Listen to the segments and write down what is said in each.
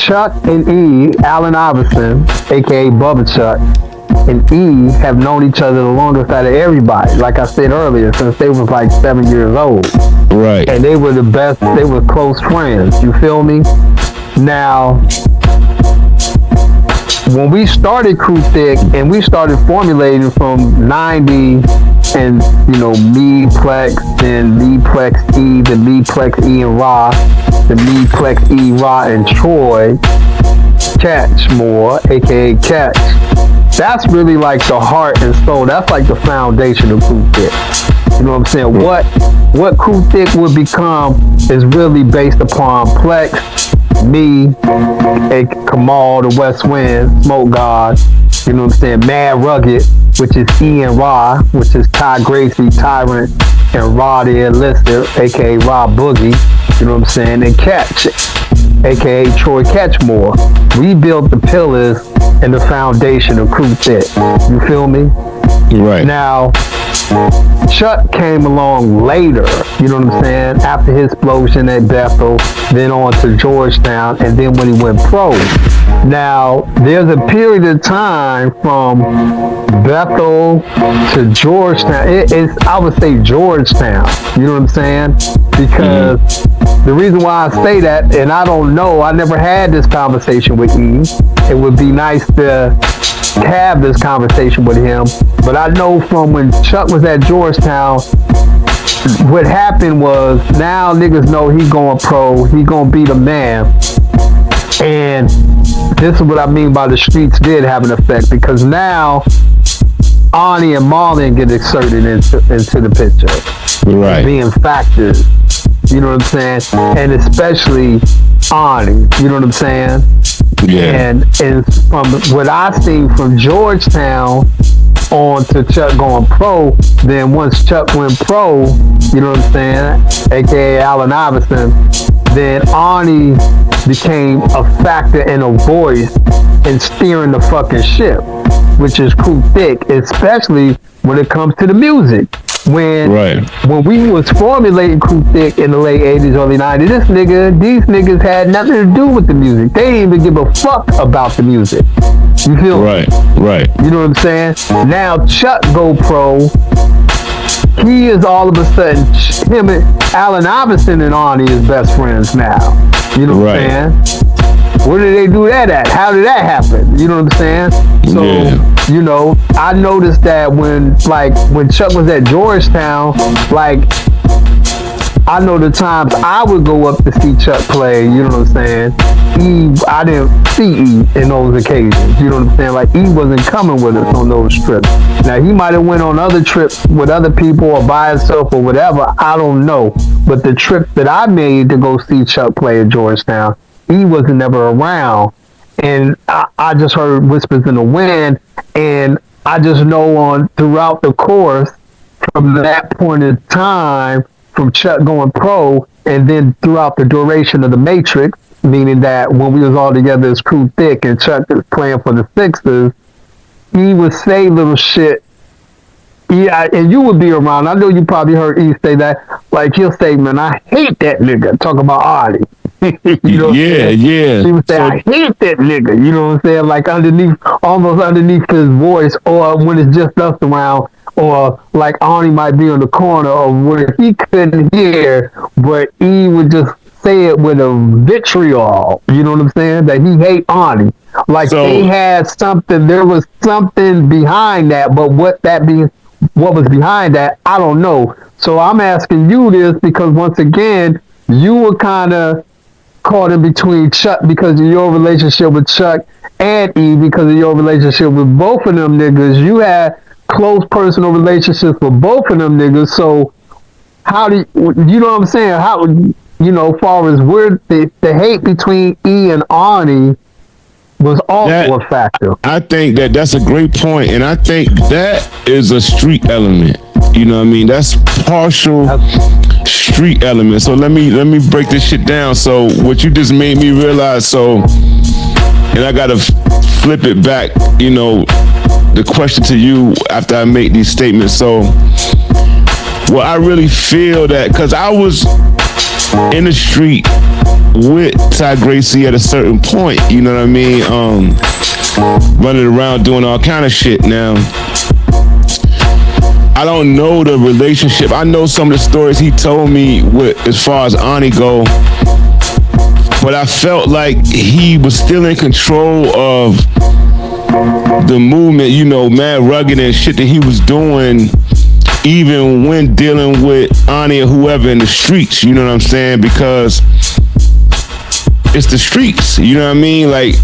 Chuck and E, Allen Iverson, aka Bubba Chuck, and E have known each other the longest out of everybody. Like I said earlier, since they was like 7 years old. Right. And they were the best. They were close friends. You feel me? Now, when we started Cru Thik and we started formulating from 90 and, you know, me, Plex, then me, Plex, E, the me, Plex, E, and Ra, the me, Plex, E, Ra, and Troy, Catchmore, aka Catch. That's really like the heart and soul. That's like the foundation of Cru Thik. You know what I'm saying? What Cru Thik would become is really based upon Plex, me, Kamal, the West Wind, Smoke God, you know what I'm saying? Mad Rugged, which is E and Ra, which is Ty Gracie, Tyrant, and Ra the Illicit, aka Ra Boogie, you know what I'm saying? And Catch, aka Troy Catchmore. We built the pillars and the foundation of Cru Thik. You feel me? Right. Now, Chuck came along later, you know what I'm saying, after his explosion at Bethel, then on to Georgetown, and then when he went pro. Now, there's a period of time from Bethel to Georgetown. I would say Georgetown, you know what I'm saying? Because the reason why I say that, and I don't know, I never had this conversation with E. It would be nice to have this conversation with him, but I know from when Chuck was at Georgetown, what happened was now niggas know he going pro, he gonna be the man. And this is what I mean by the streets did have an effect, because now Arnie and Marlon get inserted into the picture, right, being factors, you know what I'm saying, and especially Arnie, you know what I'm saying. Yeah. And from what I've seen from Georgetown on to Chuck going pro, then once Chuck went pro, you know what I'm saying, aka Allen Iverson, then Arnie became a factor and a voice in steering the fucking ship, which is Cru Thik, especially when it comes to the music. When we was formulating Cru Thik in the late 80s, early 90s, these niggas had nothing to do with the music. They didn't even give a fuck about the music. You feel me? Right. You know what I'm saying? Now Chuck go pro. He is all of a sudden, him and Allen Iverson and Arnie is best friends now. You know what I'm saying? Where did they do that at? How did that happen? You know what I'm saying? So, you know, I noticed that when Chuck was at Georgetown, like, I know the times I would go up to see Chuck play, you know what I'm saying? I didn't see E in those occasions, you know what I'm saying? Like, E wasn't coming with us on those trips. Now, he might have went on other trips with other people or by himself or whatever, I don't know. But the trip that I made to go see Chuck play at Georgetown, he wasn't never around, and I just heard whispers in the wind, and I just know throughout the course, from that point in time, from Chuck going pro, and then throughout the duration of the Matrix, meaning that when we was all together as Cru Thik and Chuck was playing for the Sixers, he would say little shit. Yeah, and you would be around. I know you probably heard E say that. Like, he'll say, man, I hate that nigga. Talk about Artie. You know yeah. He would say, I hate that nigga. You know what I'm saying? Like almost underneath his voice, or when it's just us around, or like Arnie might be on the corner, or where he couldn't hear, but he would just say it with a vitriol. You know what I'm saying? That he hate Arnie. Like they had something. There was something behind that, but what was behind that, I don't know. So I'm asking you this because once again, you were kind of caught in between Chuck because of your relationship with Chuck, and E because of your relationship with both of them niggas. You had close personal relationships with both of them niggas. So how do you know what I'm saying? How, you know, as far as where the hate between E and Arnie was also a factor. I think that's a great point, and I think that is a street element. You know what I mean? That's partial street element. So let me break this shit down. So what you just made me realize, and I gotta flip it back, you know, the question to you after I make these statements. So I really feel that, because I was in the street with Ty Gracie at a certain point. You know what I mean? Running around doing all kind of shit. Now, I don't know the relationship. I know some of the stories he told me with as far as Ani go, but I felt like he was still in control of the movement, you know, mad rugged and shit that he was doing, even when dealing with Ani or whoever in the streets, you know what I'm saying? Because it's the streets, you know what I mean? Like,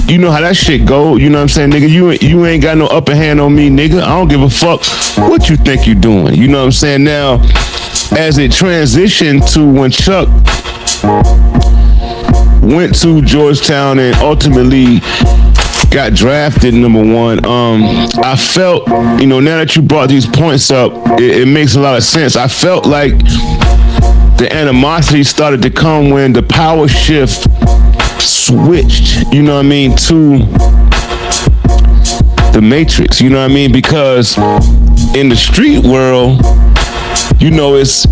you know how that shit go, you know what I'm saying, nigga? You ain't got no upper hand on me, nigga. I don't give a fuck what you think you doing, you know what I'm saying? Now, as it transitioned to when Chuck went to Georgetown and ultimately got drafted number one, I felt, you know, now that you brought these points up, it makes a lot of sense. I felt like the animosity started to come when the power shift switched, you know what I mean, to the Matrix, you know what I mean? Because in the street world, you know, it's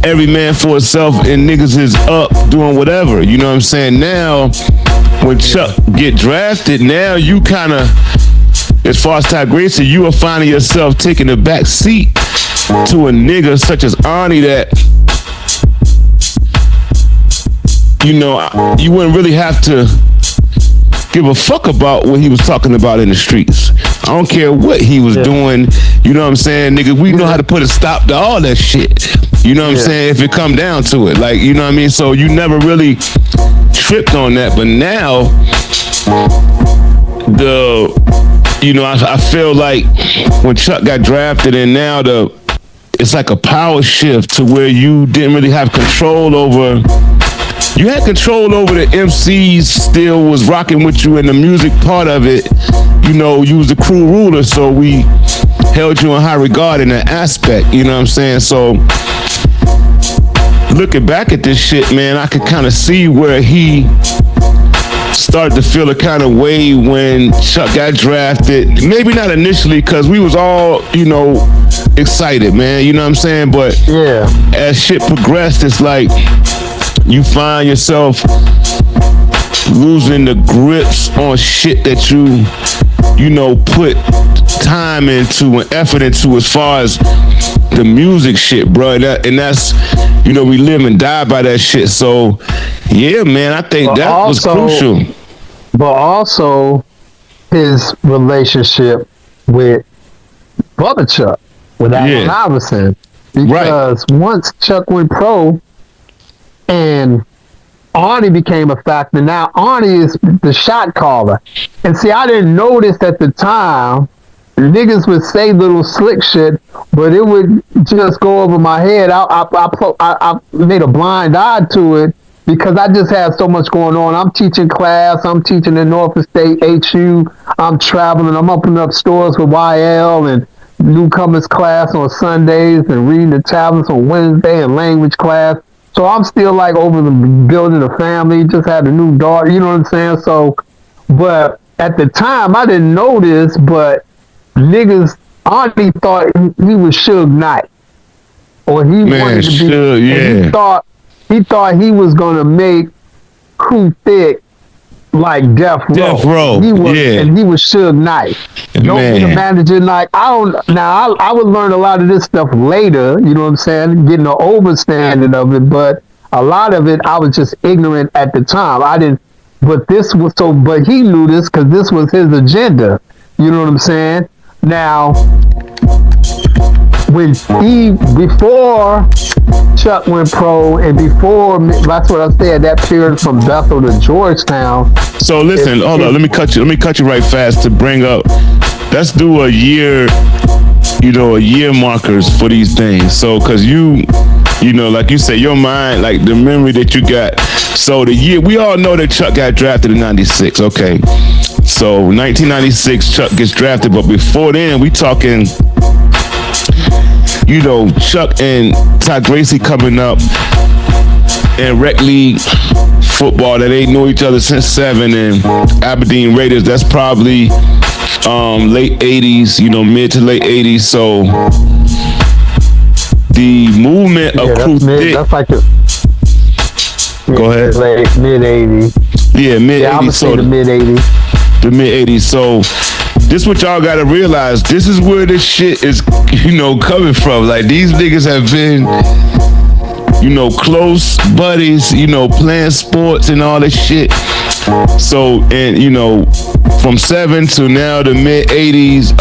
every man for himself and niggas is up doing whatever, you know what I'm saying? Now, when Chuck get drafted, now you kind of, as far as Ty Gracie, you are finding yourself taking a back seat to a nigga such as Ani that, you know, you wouldn't really have to give a fuck about what he was talking about in the streets. I don't care what he was doing, you know what I'm saying, nigga, we know how to put a stop to all that shit. You know what I'm saying? If it come down to it, like, you know what I mean? So you never really tripped on that, but now I feel like when Chuck got drafted and now it's like a power shift to where you didn't really have control over. You had control over the MCs, still was rocking with you in the music part of it. You know, you was the crew ruler, so we held you in high regard in that aspect, you know what I'm saying? So looking back at this shit, man, I could kind of see where he started to feel a kind of way when Chuck got drafted. Maybe not initially, because we was all, you know, excited, man, you know what I'm saying? But as shit progressed, it's like you find yourself losing the grips on shit that you know, put time into and effort into as far as the music shit, bro. And that's, you know, we live and die by that shit. So, yeah, man, I think that was crucial. But also his relationship with Brother Chuck, with Allen Iverson. Because once Chuck went pro and Arnie became a factor, now Arnie is the shot caller. And see, I didn't notice at the time, niggas would say little slick shit, but it would just go over my head. I made a blind eye to it because I just had so much going on. I'm teaching class. I'm teaching in Norfolk State, HU. I'm traveling. I'm opening up stores with YL and newcomers class on Sundays and reading the tablets on Wednesday and language class. So I'm still like over the building a family, just had a new daughter, you know what I'm saying? So, but at the time I didn't know this, but niggas, Auntie thought he was Suge Knight. Or he wanted to be, Suge, he thought he was gonna make Cru Thik like Death Row. He was, and he was Suge Knight. Don't be the manager. Like I would learn a lot of this stuff later. You know what I'm saying? Getting an overstanding of it, but a lot of it I was just ignorant at the time. I didn't. But this was so. But he knew this because this was his agenda. You know what I'm saying? Now, when before Chuck went pro and before, that's what I said, that period from Bethel to Georgetown. So listen, hold on, let me cut you right fast to bring up, let's do a year markers for these things. So, cause you know, like you said, your mind, like the memory that you got. So the year, we all know that Chuck got drafted in 96, okay. So 1996, Chuck gets drafted, but before then, we talking, you know, Chuck and Ty Gracie coming up in rec league football that they know each other since 7, and Aberdeen Raiders, that's probably late 80s, you know, mid to late 80s. So the movement of Cru Thik, Go ahead. Like mid 80s. Yeah, mid 80s. Yeah, I would say the mid 80s. The mid 80s. So this what y'all gotta realize. This is where this shit is, coming from. Like these niggas have been, close buddies, playing sports and all this shit. So, and from 7 to now the mid 80s,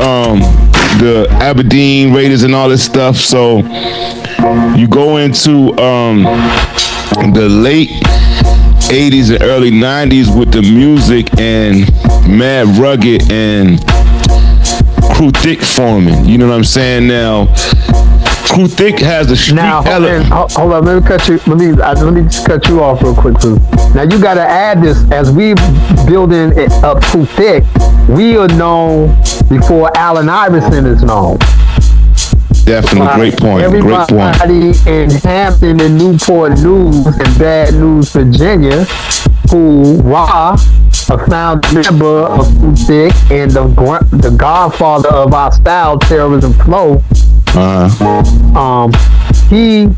the Aberdeen Raiders and all this stuff. So you go into the late 80s and early 90s with the music and Mad Rugged and Cru Thik forming. You know what I'm saying? Now, Cru Thik has a street element. Hold on, let me just cut you off real quick, too. Now you gotta add this as we building it up Cru Thik. We are known before Allen Iverson is known. Definitely, great point. Everybody in Hampton and Newport News and Bad News, Virginia, who Ra, a founding member of Cru Thik and the godfather of our style, Terrorism Flow, he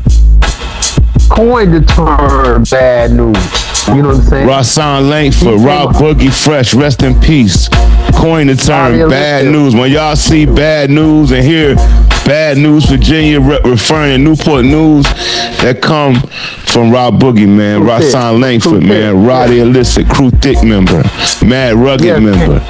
coined the term bad news. You know what I'm saying? Rasan Langford, Rob Boogie Fresh, rest in peace. Coined the term bad news. When y'all see bad news and hear Bad News Virginia referring to Newport News, that come from Rob Boogie, man. Rasan Langford, man. Roddy Illicit, Cru Thik member, Mad Rugged member.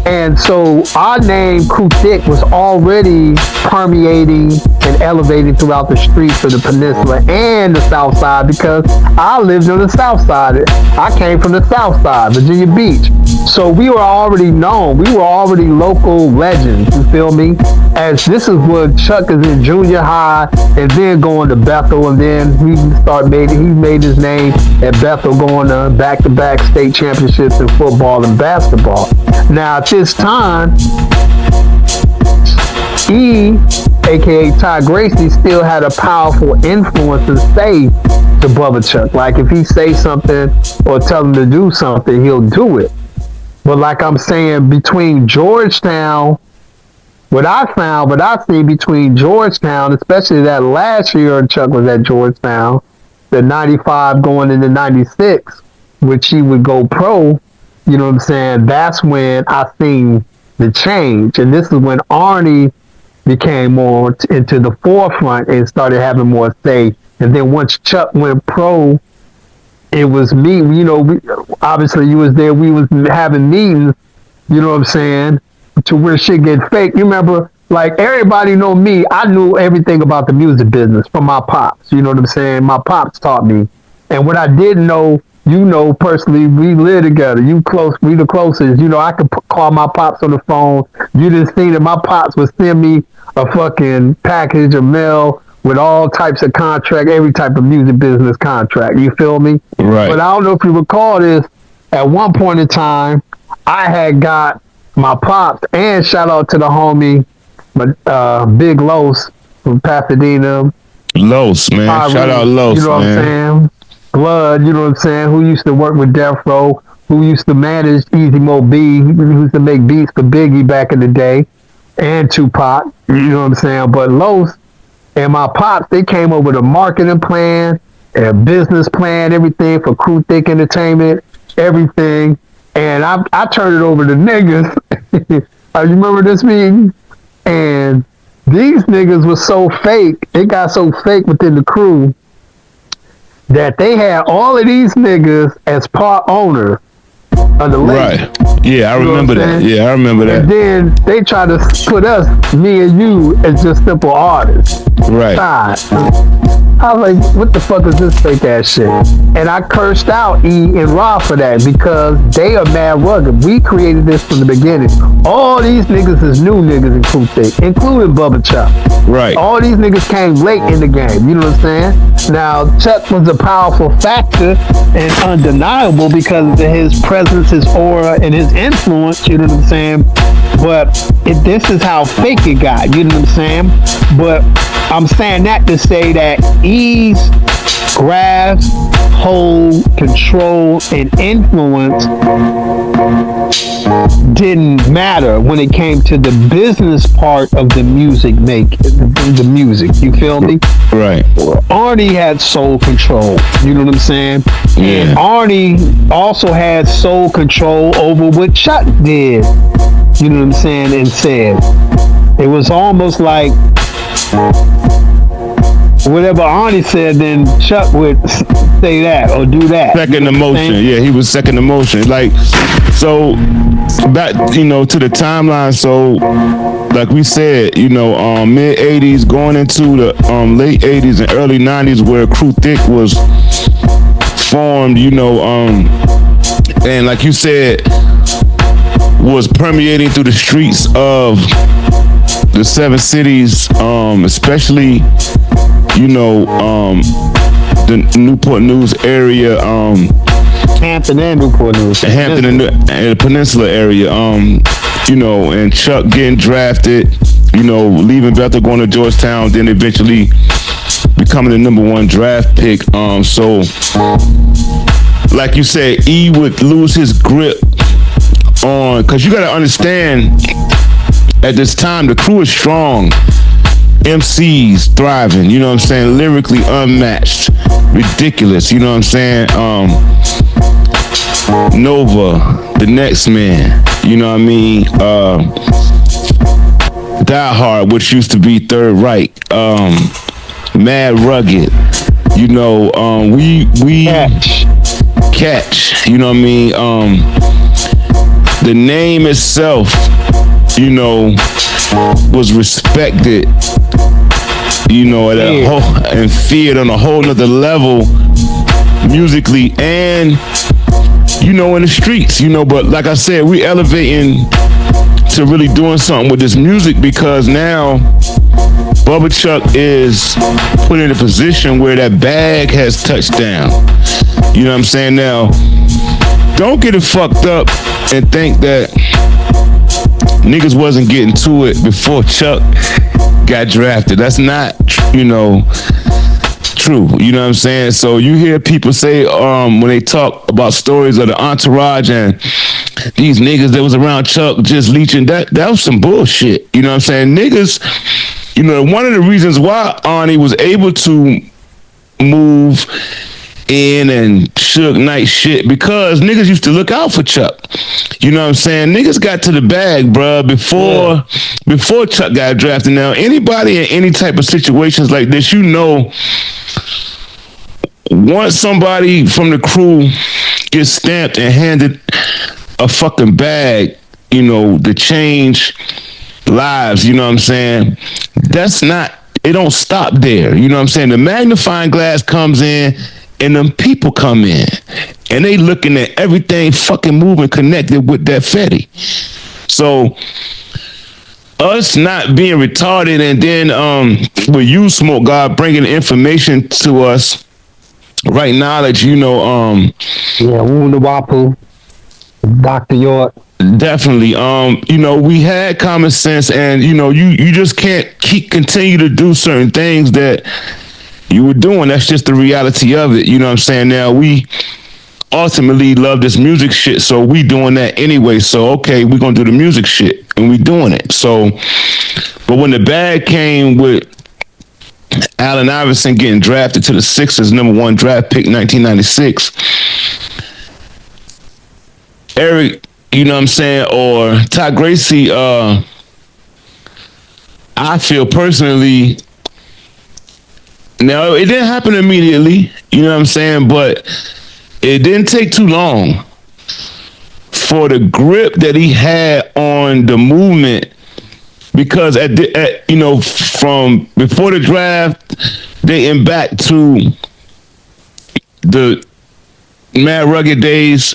And so our name, Cru Thik, was already permeating and elevating throughout the streets of the peninsula and the south side, because I lived on the south side. I came from the south side, Virginia Beach. So we were already known. We were already local legends, you feel me? As this is what Chuck is in junior high and then going to Bethel, and then he made his name at Bethel, going to back-to-back state championships in football and basketball. Now at this time, aka Ty Gracie, still had a powerful influence and say to Bubba Chuck. Like if he say something or tell him to do something, he'll do it. But like I'm saying, between Georgetown, what I seen between Georgetown, especially that last year Chuck was at Georgetown, the 95 going into 96, which he would go pro, you know what I'm saying? That's when I seen the change. And this is when Arnie became more into the forefront and started having more say. And then once Chuck went pro, it was me, obviously you was there, we was having meetings, you know what I'm saying, to where shit get fake. You remember, like everybody know me, I knew everything about the music business from my pops, you know what I'm saying? My pops taught me. And what I didn't know, personally, we live together. We the closest. I could call my pops on the phone. You just seen that my pops would send me a fucking package of mail with all types of contract, every type of music business contract. You feel me? Right. But I don't know if you recall this. At one point in time, I had got my pops, and shout out to the homie, Big Los from Pasadena. Los, man. Shout out Los, you know man. What I'm saying? Blood, you know what I'm saying, who used to work with Death Row, who used to manage Easy Mo B, who used to make beats for Biggie back in the day, and Tupac, you know what I'm saying. But Los and my pops, they came up with a marketing plan, a business plan, everything for Cru Thik Entertainment, everything. And I turned it over to niggas. You remember this meeting? And these niggas was so fake, it got so fake within the crew, that they had all of these niggas as part owners of the label. Right. Yeah, I remember that. Yeah, I remember that. And then they tried to put us, me and you, as just simple artists. Right. God. I was like, what the fuck is this fake ass shit? And I cursed out E and Ra for that, because they are mad rugged. We created this from the beginning. All these niggas is new niggas in Cru Thik, including Bubba Chuck. Right. All these niggas came late in the game, you know what I'm saying? Now, Chuck was a powerful factor and undeniable because of his presence, his aura, and his influence, you know what I'm saying? But this is how fake it got, you know what I'm saying? But I'm saying that to say that E's grasp, hold, control, and influence didn't matter when it came to the business part of the music the music. You feel me? Right. Arnie had soul control. You know what I'm saying? Yeah. And Arnie also had soul control over what Chuck did. You know what I'm saying? And said. It was almost like whatever Arnie said, then Chuck would say that or do that. Second emotion. Yeah, he was second emotion. Like, so back, to the timeline. So, like we said, mid 80s going into the late 80s and early 90s where Cru Thik was formed, and like you said, was permeating through the streets of the seven cities, especially, the Newport News area, Hampton and Newport News. Hampton and the Peninsula area, and Chuck getting drafted, leaving Bethel, going to Georgetown, then eventually becoming the number one draft pick. So, like you said, E would lose his grip on, because you got to understand, at this time, the crew is strong. MCs thriving, you know what I'm saying? Lyrically unmatched. Ridiculous, you know what I'm saying? Nova, The Next Man, you know what I mean? Die Hard, which used to be Third Reich. Mad Rugged, we Catch, you know what I mean? The name itself, was respected, at a whole, and feared on a whole nother level musically and, in the streets, but like I said, we elevating to really doing something with this music because now Bubba Chuck is put in a position where that bag has touched down. You know what I'm saying? Now, don't get it fucked up and think that niggas wasn't getting to it before Chuck got drafted. That's not, true. You know what I'm saying? So you hear people say when they talk about stories of the entourage and these niggas that was around Chuck just leeching, that was some bullshit. You know what I'm saying? Niggas, one of the reasons why Arnie was able to move in and Suge Knight shit, because niggas used to look out for Chuck. You know what I'm saying? Niggas got to the bag, bruh, before Chuck got drafted. Now, anybody in any type of situations like this, once somebody from the crew gets stamped and handed a fucking bag, to change lives, you know what I'm saying? It don't stop there. You know what I'm saying? The magnifying glass comes in and them people come in and they looking at everything fucking moving connected with that Fetty. So us not being retarded and then with you, Smoke God, bringing information to us, right knowledge, Wapu, Dr. York. Definitely. We had common sense and, you just can't continue to do certain things that you were doing. That's just the reality of it. You know what I'm saying? Now, we ultimately love this music shit, so we doing that anyway. So, okay, we're going to do the music shit, and we doing it. So, but when the bag came with Allen Iverson getting drafted to the Sixers, number one draft pick, 1996, Eric, you know what I'm saying, or Ty Gracie, I feel personally, now it didn't happen immediately, you know what I'm saying, but it didn't take too long for the grip that he had on the movement, because from before the draft, dating back to the Mad Rugged days,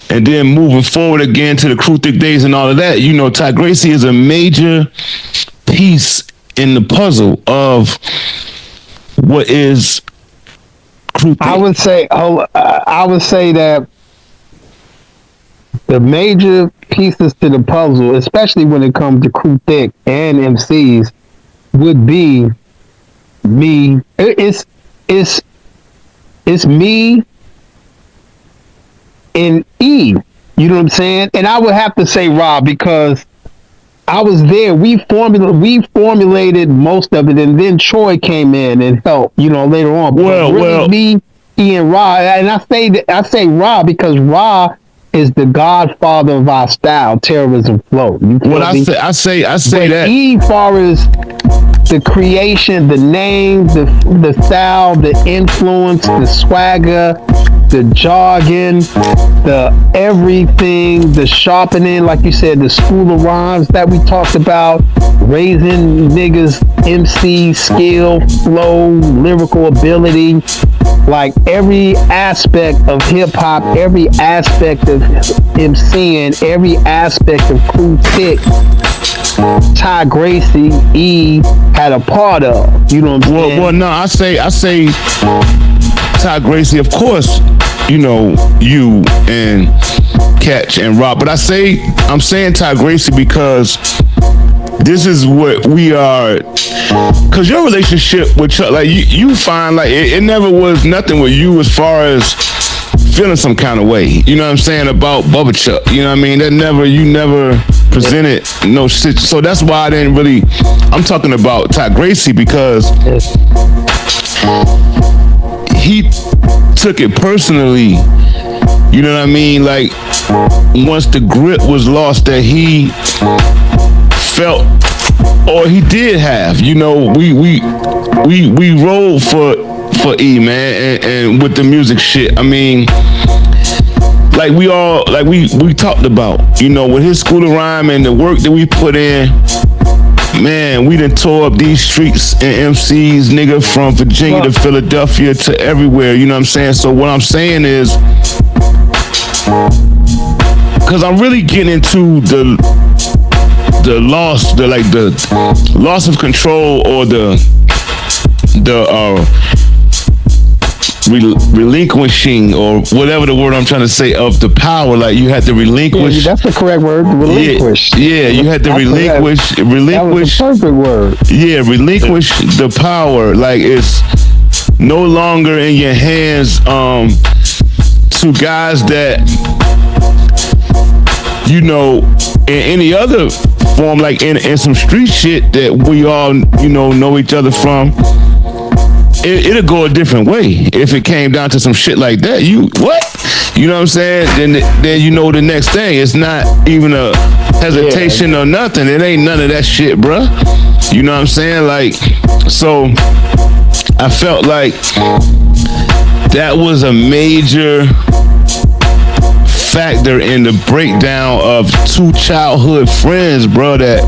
and then moving forward again to the Cru Thik days and all of that, Ty Gracie is a major piece in the puzzle of what is Cru Thik. I would say that the major pieces to the puzzle, especially when it comes to Cru Thik and MCs, would be me. It's me and E. You know what I'm saying? And I would have to say Rob because I was there. We formulated most of it, and then Troy came in and helped. Later on. But me, E, and Rob. And I say Rob because Rob is the godfather of our style, terrorism flow. I say that E, far as the creation, the name, the style, the influence, the swagger, the jargon, the everything, the sharpening, like you said, the school of rhymes that we talked about, raising niggas, MC skill, flow, lyrical ability, like every aspect of hip hop, every aspect of MCing, every aspect of Cru Thik, Ty Gracie, E had a part of. You know what I'm saying? Well, no, I say Ty Gracie, of course, you and Catch and Rob. But I'm saying Ty Gracie because this is what we are. Because your relationship with Chuck, like you find like it never was nothing with you as far as feeling some kind of way. You know what I'm saying about Bubba Chuck. You know what I mean? You never presented no shit. So that's why I didn't really. I'm talking about Ty Gracie because he took it personally. You know what I mean? Like once the grip was lost that he felt or he did have. We rolled for E, man, and with the music shit. I mean, like we talked about, with his school of rhyme and the work that we put in. Man, we done tore up these streets and MCs, nigga, from Virginia to Philadelphia to everywhere. You know what I'm saying? So what I'm saying is, because I'm really getting into the loss, the loss of control or the relinquishing or whatever the word I'm trying to say of the power. Like you had to relinquish. Yeah, that's the correct word. Relinquish. Yeah, you had to relinquish. That was the perfect word. Yeah, relinquish the power. Like it's no longer in your hands. To guys that in any other form, like in some street shit that we all know each other from. It'll go a different way if it came down to some shit like that. What? You know what I'm saying? Then the next thing. It's not even a hesitation or nothing. It ain't none of that shit, bruh. You know what I'm saying? Like, so I felt like that was a major factor in the breakdown of two childhood friends, bro, that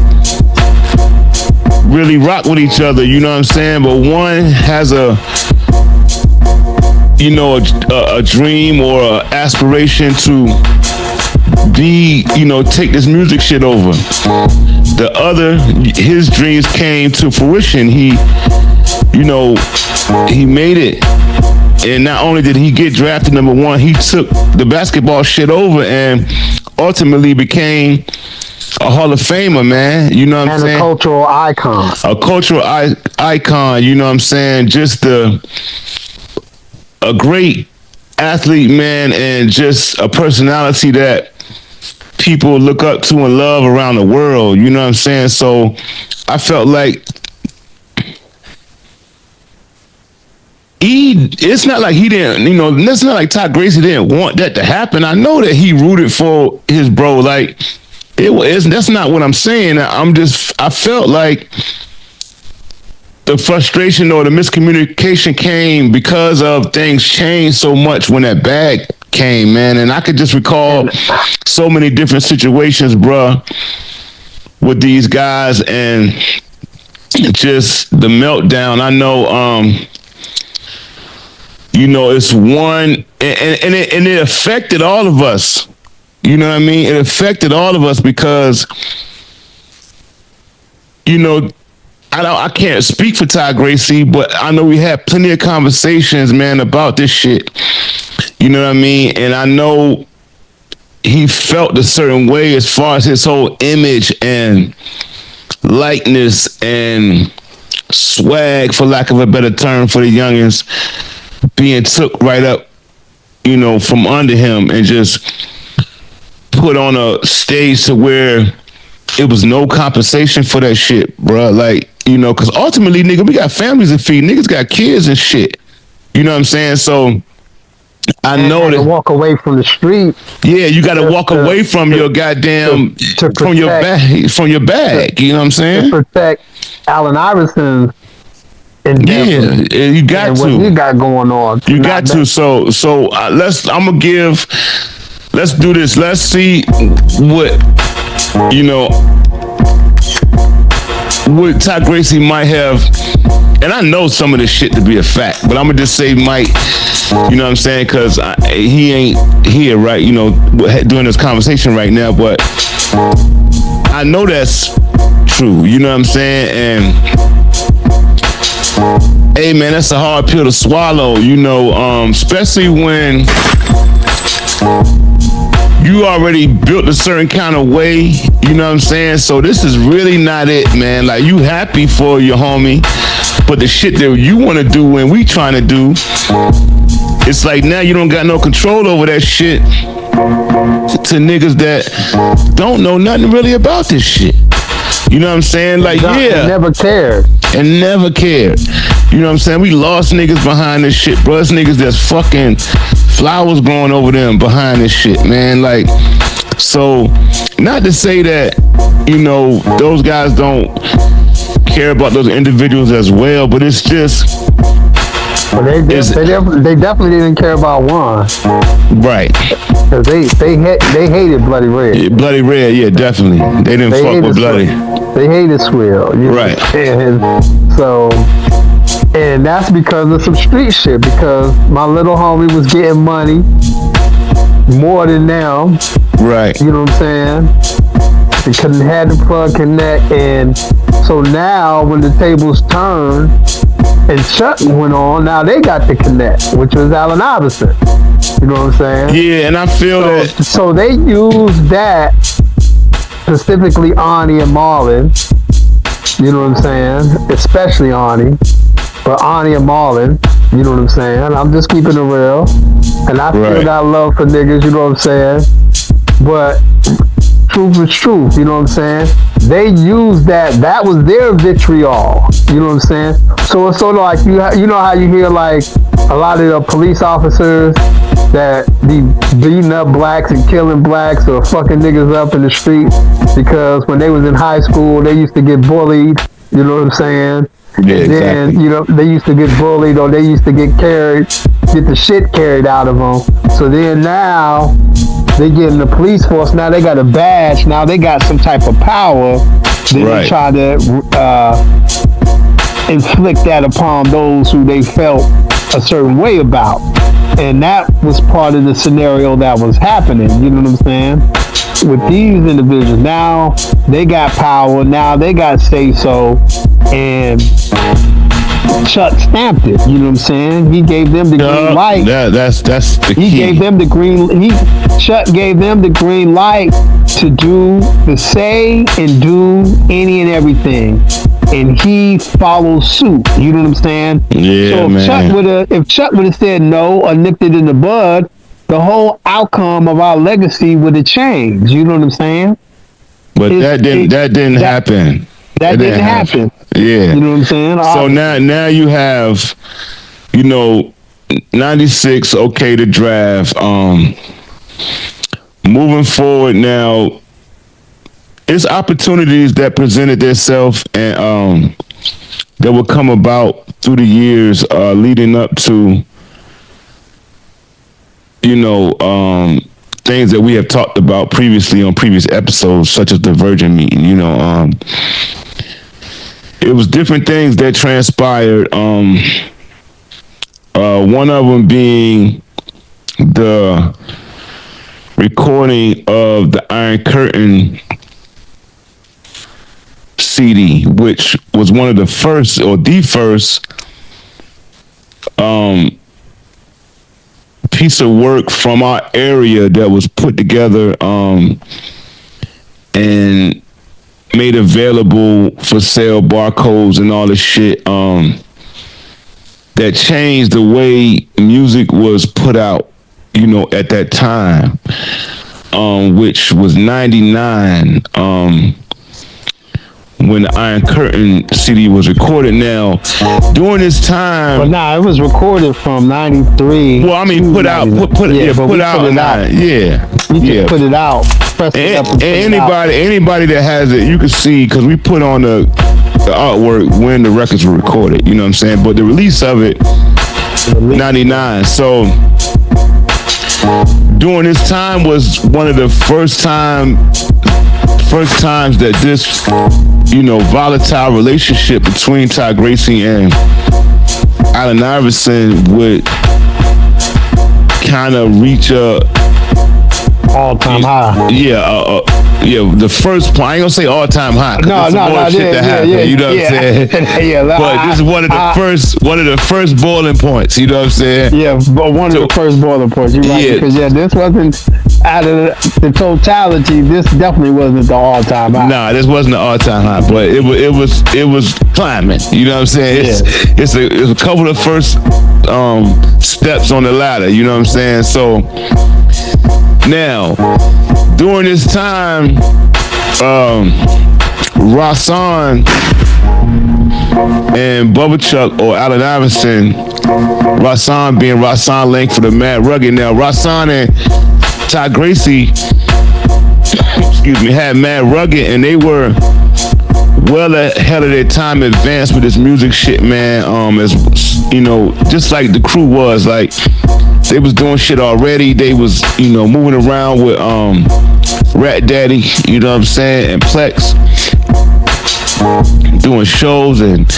really rock with each other, you know what I'm saying? But one has a dream or an aspiration to be, take this music shit over. The other, his dreams came to fruition. He made it. And not only did he get drafted number one, he took the basketball shit over and ultimately became a Hall of Famer, man. You know what I'm saying? And a cultural icon. A cultural icon, you know what I'm saying? Just a great athlete, man, and just a personality that people look up to and love around the world. You know what I'm saying? So I felt like it's not like he didn't, it's not like Ty Gracie didn't want that to happen. I know that he rooted for his bro. Like, that's not what I'm saying. I felt like the frustration or the miscommunication came because of things changed so much when that bag came, man. And I could just recall so many different situations, bruh, with these guys and just the meltdown. I know, it's one, and it affected all of us. You know what I mean? It affected all of us because, I can't speak for Ty Gracie, but I know we had plenty of conversations, man, about this shit. You know what I mean? And I know he felt a certain way as far as his whole image and likeness and swag, for lack of a better term, for the youngins being took right up, from under him and just put on a stage to where it was no compensation for that shit, bro. Like, because ultimately, nigga, we got families to feed. Niggas got kids and shit. You know what I'm saying? So I know that walk away from the street. Yeah, you got to walk away from your goddamn from your bag. You know what I'm saying? To protect Allen Iverson. Yeah, you got to. What he got going on. You got to. So let's do this. Let's see what Ty Gracie might have. And I know some of this shit to be a fact, but I'm gonna just say might, you know what I'm saying? Because he ain't here, right? Doing this conversation right now, but I know that's true. You know what I'm saying? And hey, man, that's a hard pill to swallow. Especially when you already built a certain kind of way. You know what I'm saying? So this is really not it, man. Like, you happy for your homie, but the shit that you want to do and we trying to do, it's like now you don't got no control over that shit to niggas that don't know nothing really about this shit. You know what I'm saying? Like, And never cared. And never cared. You know what I'm saying? We lost niggas behind this shit, bro. It's niggas that's fucking flowers growing over them behind this shit, man. Like, so not to say that, those guys don't care about those individuals as well, but it's just they definitely didn't care about one, right? Because they hated Bloody Red. Yeah, Bloody Red, yeah, definitely. They didn't fuck with Bloody. They hated Swill, right? And that's because of some street shit. Because my little homie was getting money more than them, right? You know what I'm saying? They couldn't have the plug connect, and so now when the tables turned and Chuck went on, now they got the connect, which was Allen Iverson. You know what I'm saying? Yeah, and I feel that. So they used that, specifically Arnie and Marlon. You know what I'm saying? Especially Arnie. But Arnie and Marlon, you know what I'm saying? I'm just keeping it real. And I still got love for niggas, you know what I'm saying? But truth is truth, you know what I'm saying? They used that was their vitriol, you know what I'm saying? So it's sort of like, you know how you hear like a lot of the police officers that be beating up blacks and killing blacks or fucking niggas up in the street because when they was in high school, they used to get bullied, you know what I'm saying? Yeah, and then, exactly. They used to get bullied or they used to get the shit carried out of them. So then now, they get in the police force, now they got a badge, now they got some type of power. Then they try to inflict that upon those who they felt a certain way about. And that was part of the scenario that was happening, you know what I'm saying? With these individuals, now they got power, now they got say-so, and Chuck stamped it, you know what I'm saying? He gave them the green light. That's the key. Chuck gave them the green light to do, to say and do any and everything. And he followed suit, you know what I'm saying? Yeah, so if Chuck would have said no or nipped it in the bud, the whole outcome of our legacy would have changed, you know what I'm saying? But that didn't happen. That didn't happen. Yeah. You know what I'm saying? So now you have, 96, okay, the draft. Moving forward now, it's opportunities that presented themselves and that will come about through the years leading up to, things that we have talked about previously on previous episodes, such as the Virgin meeting. It was different things that transpired. One of them being the recording of the Iron Curtain CD, which was one of the first, or the first, piece of work from our area that was put together, and made available for sale, barcodes and all this shit, that changed the way music was put out, at that time, which was 99, when the Iron Curtain CD was recorded. Now, during this time... But nah, it was recorded from 93. Well, I mean, put out. We put it out. Yeah. You can put it out. Press it up and anybody that has it, you can see, because we put on the artwork when the records were recorded, you know what I'm saying? But the release of it, 99. So during this time was one of the first times that this, volatile relationship between Ty Gracie and Allen Iverson would kind of reach a all-time high. The first point, I ain't gonna say all-time high. No, shit that happened. You know what I'm saying? But this is one of the first boiling points. You know what I'm saying? Yeah, but one of the first boiling points. You're right, because this wasn't out of the totality. This definitely wasn't the all-time high. Nah, this wasn't the all-time high, but it was climbing. You know what I'm saying? It's a couple of first steps on the ladder. You know what I'm saying? So. Now, during this time, Rahsaan and Bubba Chuck, or Allen Iverson, Rahsaan being Rahsaan Langford for the Mad Rugged. Now, Rahsaan and Ty Gracie, had Mad Rugged, and they were well ahead of their time, advanced with this music shit, man. As just like the crew was, like. They was doing shit already. They was, moving around with Rat Daddy, you know what I'm saying, and Plex, doing shows and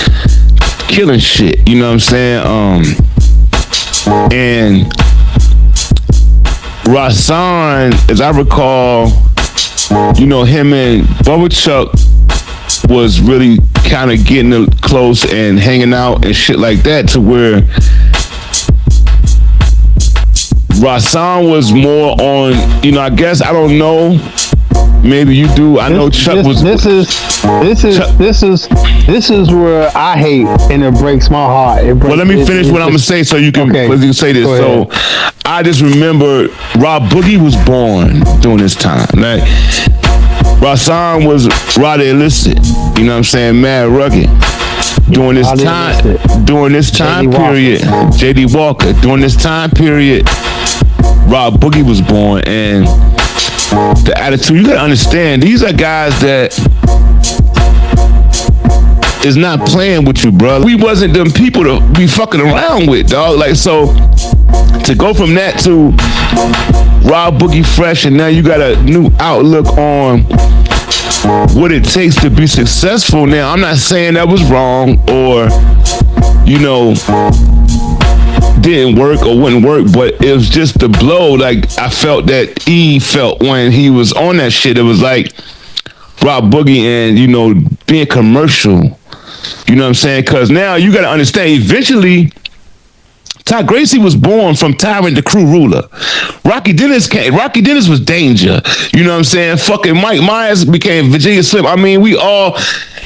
killing shit, you know what I'm saying. And Rahsaan, as I recall, him and Bubba Chuck was really kind of getting close and hanging out and shit like that, to where Rahsaan was more on, I guess, I don't know. Maybe you do. I know Chuck was. This is where I hate, and it breaks my heart. Well, let me finish what I'm gonna say, so you can say this. So, I just remember Rob Boogie was born during this time. Like, Rahsaan was rather illicit. You know what I'm saying? Mad Rugged. During this time period, J.D. Walker. During this time period, Rob Boogie was born, and the attitude, you gotta understand, these are guys that is not playing with you, bro. We wasn't them people to be fucking around with, dog. Like, so to go from that to Rob Boogie fresh, and now you got a new outlook on what it takes to be successful. Now, I'm not saying that was wrong or, didn't work or wouldn't work, but it was just the blow. Like, I felt that E felt when he was on that shit. It was like Rob Boogie and, being commercial. You know what I'm saying? Because now you got to understand, eventually, Ty Gracie was born from Tyrant the Crew Ruler. Rocky Dennis was danger. You know what I'm saying? Fucking Mike Myers became Virginia Slim. I mean, we all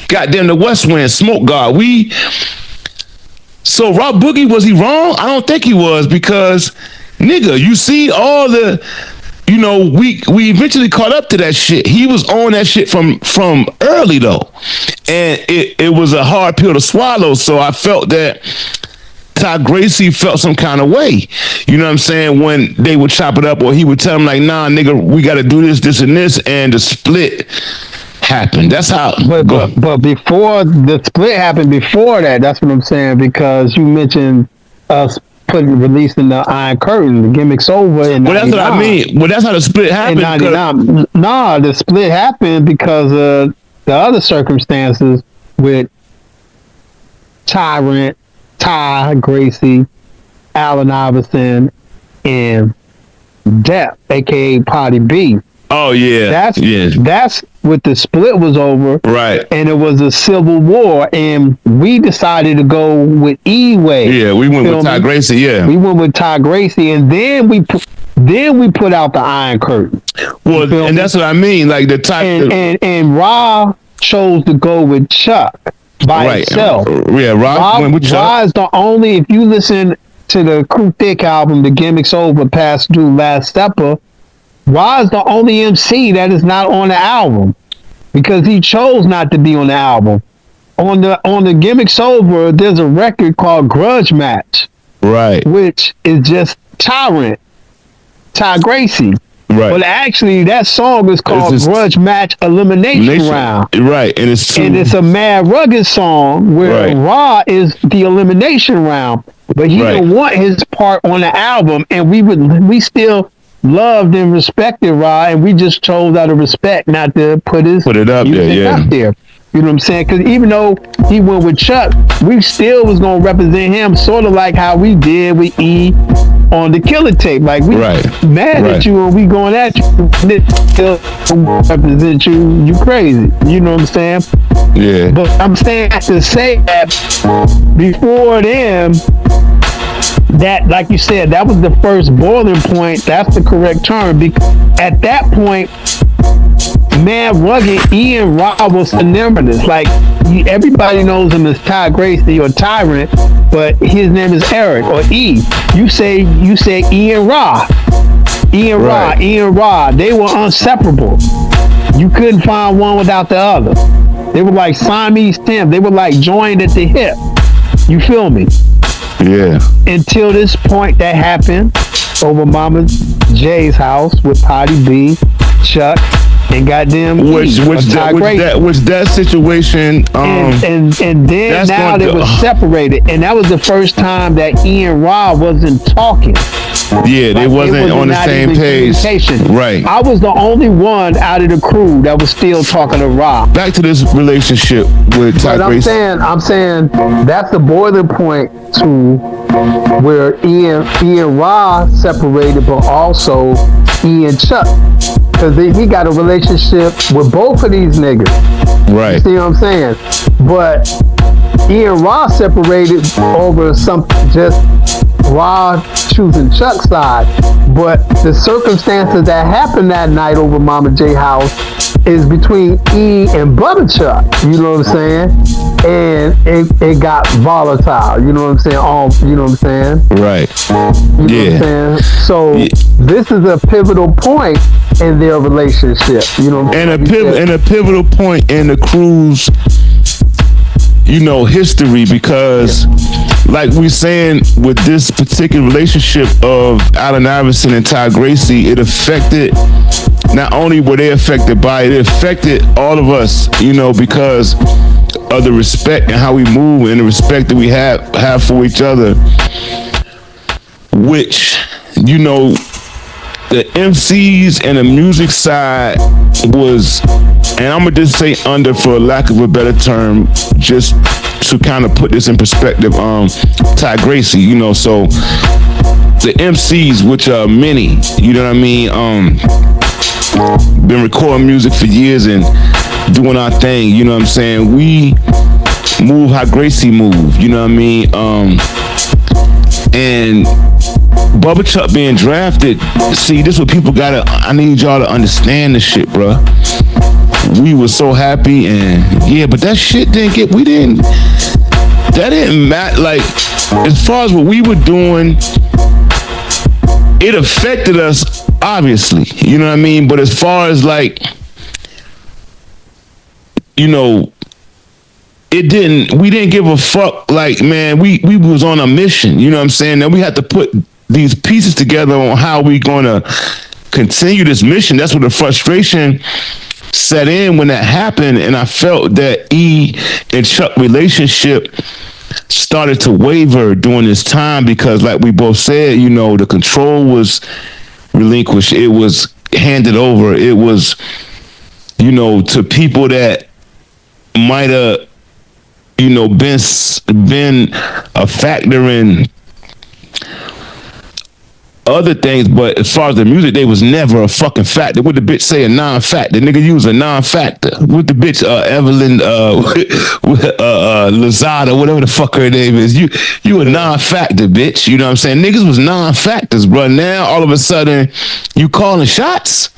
got them the West Wind, Smoke God. So Rob Boogie, was he wrong? I don't think he was, because, nigga, you see all the, we eventually caught up to that shit. He was on that shit from early, though. And it was a hard pill to swallow. So I felt that Ty Gracie felt some kind of way, you know what I'm saying, when they would chop it up, or he would tell him, like, nah, nigga, we got to do this, and this, and the split happened. That's how. But before the split happened, before that, that's what I'm saying, because you mentioned us releasing the Iron Curtain, the gimmick's over in 99. Well, that's what I mean. Well, that's how the split happened. In 99. Nah, the split happened because of the other circumstances with Tyrant, Ty Gracie, Allen Iverson, and Depp, aka Potty B. Oh yeah, that's what the split was over, right? And it was a civil war, and we decided to go with E-Way. Yeah, we went with Ty Gracie. Yeah, we went with Ty Gracie, and then we put out the Iron Curtain. Well, and that's what I mean, like the Ty and Raw chose to go with Chuck by itself. Yeah, Rob went with Chuck. Ra is the only, if you listen to the Cru Thik album, The Gimmick's Over, Past Due, Last Stepper, Ra is the only MC that is not on the album because he chose not to be on the album. On the Gimmick's Over, there's a record called Grudge Match. Right. Which is just Tyrant, Ty Gracie. Right. But actually, that song is called Grudge Match Elimination Round. Right. And it's a Mad Rugged song where Ra is the elimination round. But he didn't want his part on the album. And we still loved and respected Ra. And we just chose out of respect not to put it up there. You know what I'm saying? Because even though he went with Chuck, we still was going to represent him sort of like how we did with E on the Killer tape. Like, we mad at you and we going at you. Still represent you. You crazy. You know what I'm saying? Yeah. But I'm saying to say that before them, that, like you said, that was the first boiling point. That's the correct term. Because at that point, Mad Rugged, E and Ra was synonymous. Like, everybody knows him as Ty Gracie or Tyrant, but his name is Eric or E. You say E and Ra. E and Ra, they were inseparable. You couldn't find one without the other. They were like Siamese twins. They were like joined at the hip. You feel me? Yeah. Until this point that happened over Mama J's house with Potty B, Chuck, and goddamn that situation and then now they were separated, and that was the first time that E and Ra wasn't talking. Yeah, they wasn't on the same page. Right. I was the only one out of the crew that was still talking to Ra. Back to this relationship with Ty Gracie. I'm saying that's the boiling point to where E and Ra separated, but also E and Chuck. Because he got a relationship with both of these niggas. Right. You see what I'm saying? But E and Ra separated over something, just Ra choosing Chuck's side. But the circumstances that happened that night over Mama J house is between E and Brother Chuck. You know what I'm saying? And it got volatile. You know what I'm saying? You know what I'm saying? Right. You know what I'm saying? So this is a pivotal point in their relationship. You know what I'm saying? And a pivotal point in the Cru's, history, because like we saying with this particular relationship of Allen Iverson and Ty Gracie, it affected, not only were they affected by it, it affected all of us, because of the respect and how we move and the respect that we have for each other, which, the MCs and the music side was, and I'm gonna just say under, for lack of a better term, just to kind of put this in perspective, Ty Gracie, so the MCs, which are many, you know what I mean, been recording music for years and doing our thing, you know what I'm saying, we move how Gracie moved, you know what I mean, and Bubba Chuck being drafted, see, this is what people I need y'all to understand this shit, bruh. We were so happy, and but that shit that didn't matter. Like, as far as what we were doing, it affected us, obviously, you know what I mean? But as far as like, we didn't give a fuck. Like, man, we was on a mission, you know what I'm saying? Then we had to put these pieces together on how we gonna continue this mission. That's where the frustration set in when that happened, and I felt that E and Chuck relationship started to waver during this time because, like we both said, the control was relinquished. It was handed over. It was, to people that might have, been a factor in other things, but as far as the music, they was never a fucking factor. What the bitch say, a non-factor? Nigga, you was a non-factor. What the bitch, Evelyn, Lazada, whatever the fuck her name is, you a non-factor, bitch. You know what I'm saying? Niggas was non-factors, bro. Now, all of a sudden, you calling shots?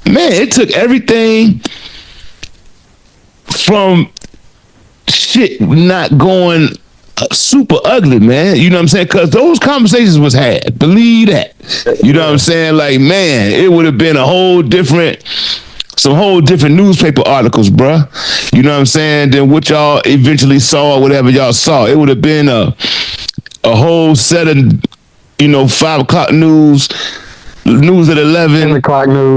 Man, it took everything from shit not going super ugly, man. You know what I'm saying? Because those conversations was had. Believe that. You know what I'm saying? Like, man, it would have been some whole different newspaper articles, bruh. You know what I'm saying? Than what y'all eventually saw or whatever y'all saw. It would have been a whole set of, 5 o'clock news at 11,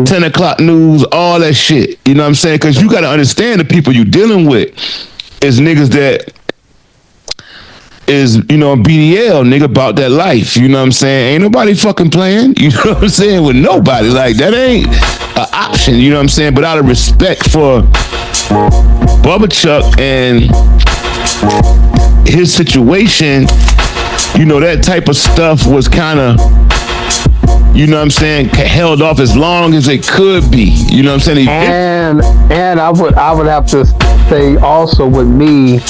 10 o'clock news, all that shit. You know what I'm saying? Because you got to understand the people you dealing with is niggas that is, BDL, nigga, about that life. You know what I'm saying? Ain't nobody fucking playing. You know what I'm saying? With nobody. Like, that ain't an option. You know what I'm saying? But out of respect for Bubba Chuck and his situation, that type of stuff was kind of, held off as long as it could be. You know what I'm saying? And I would have to say also with me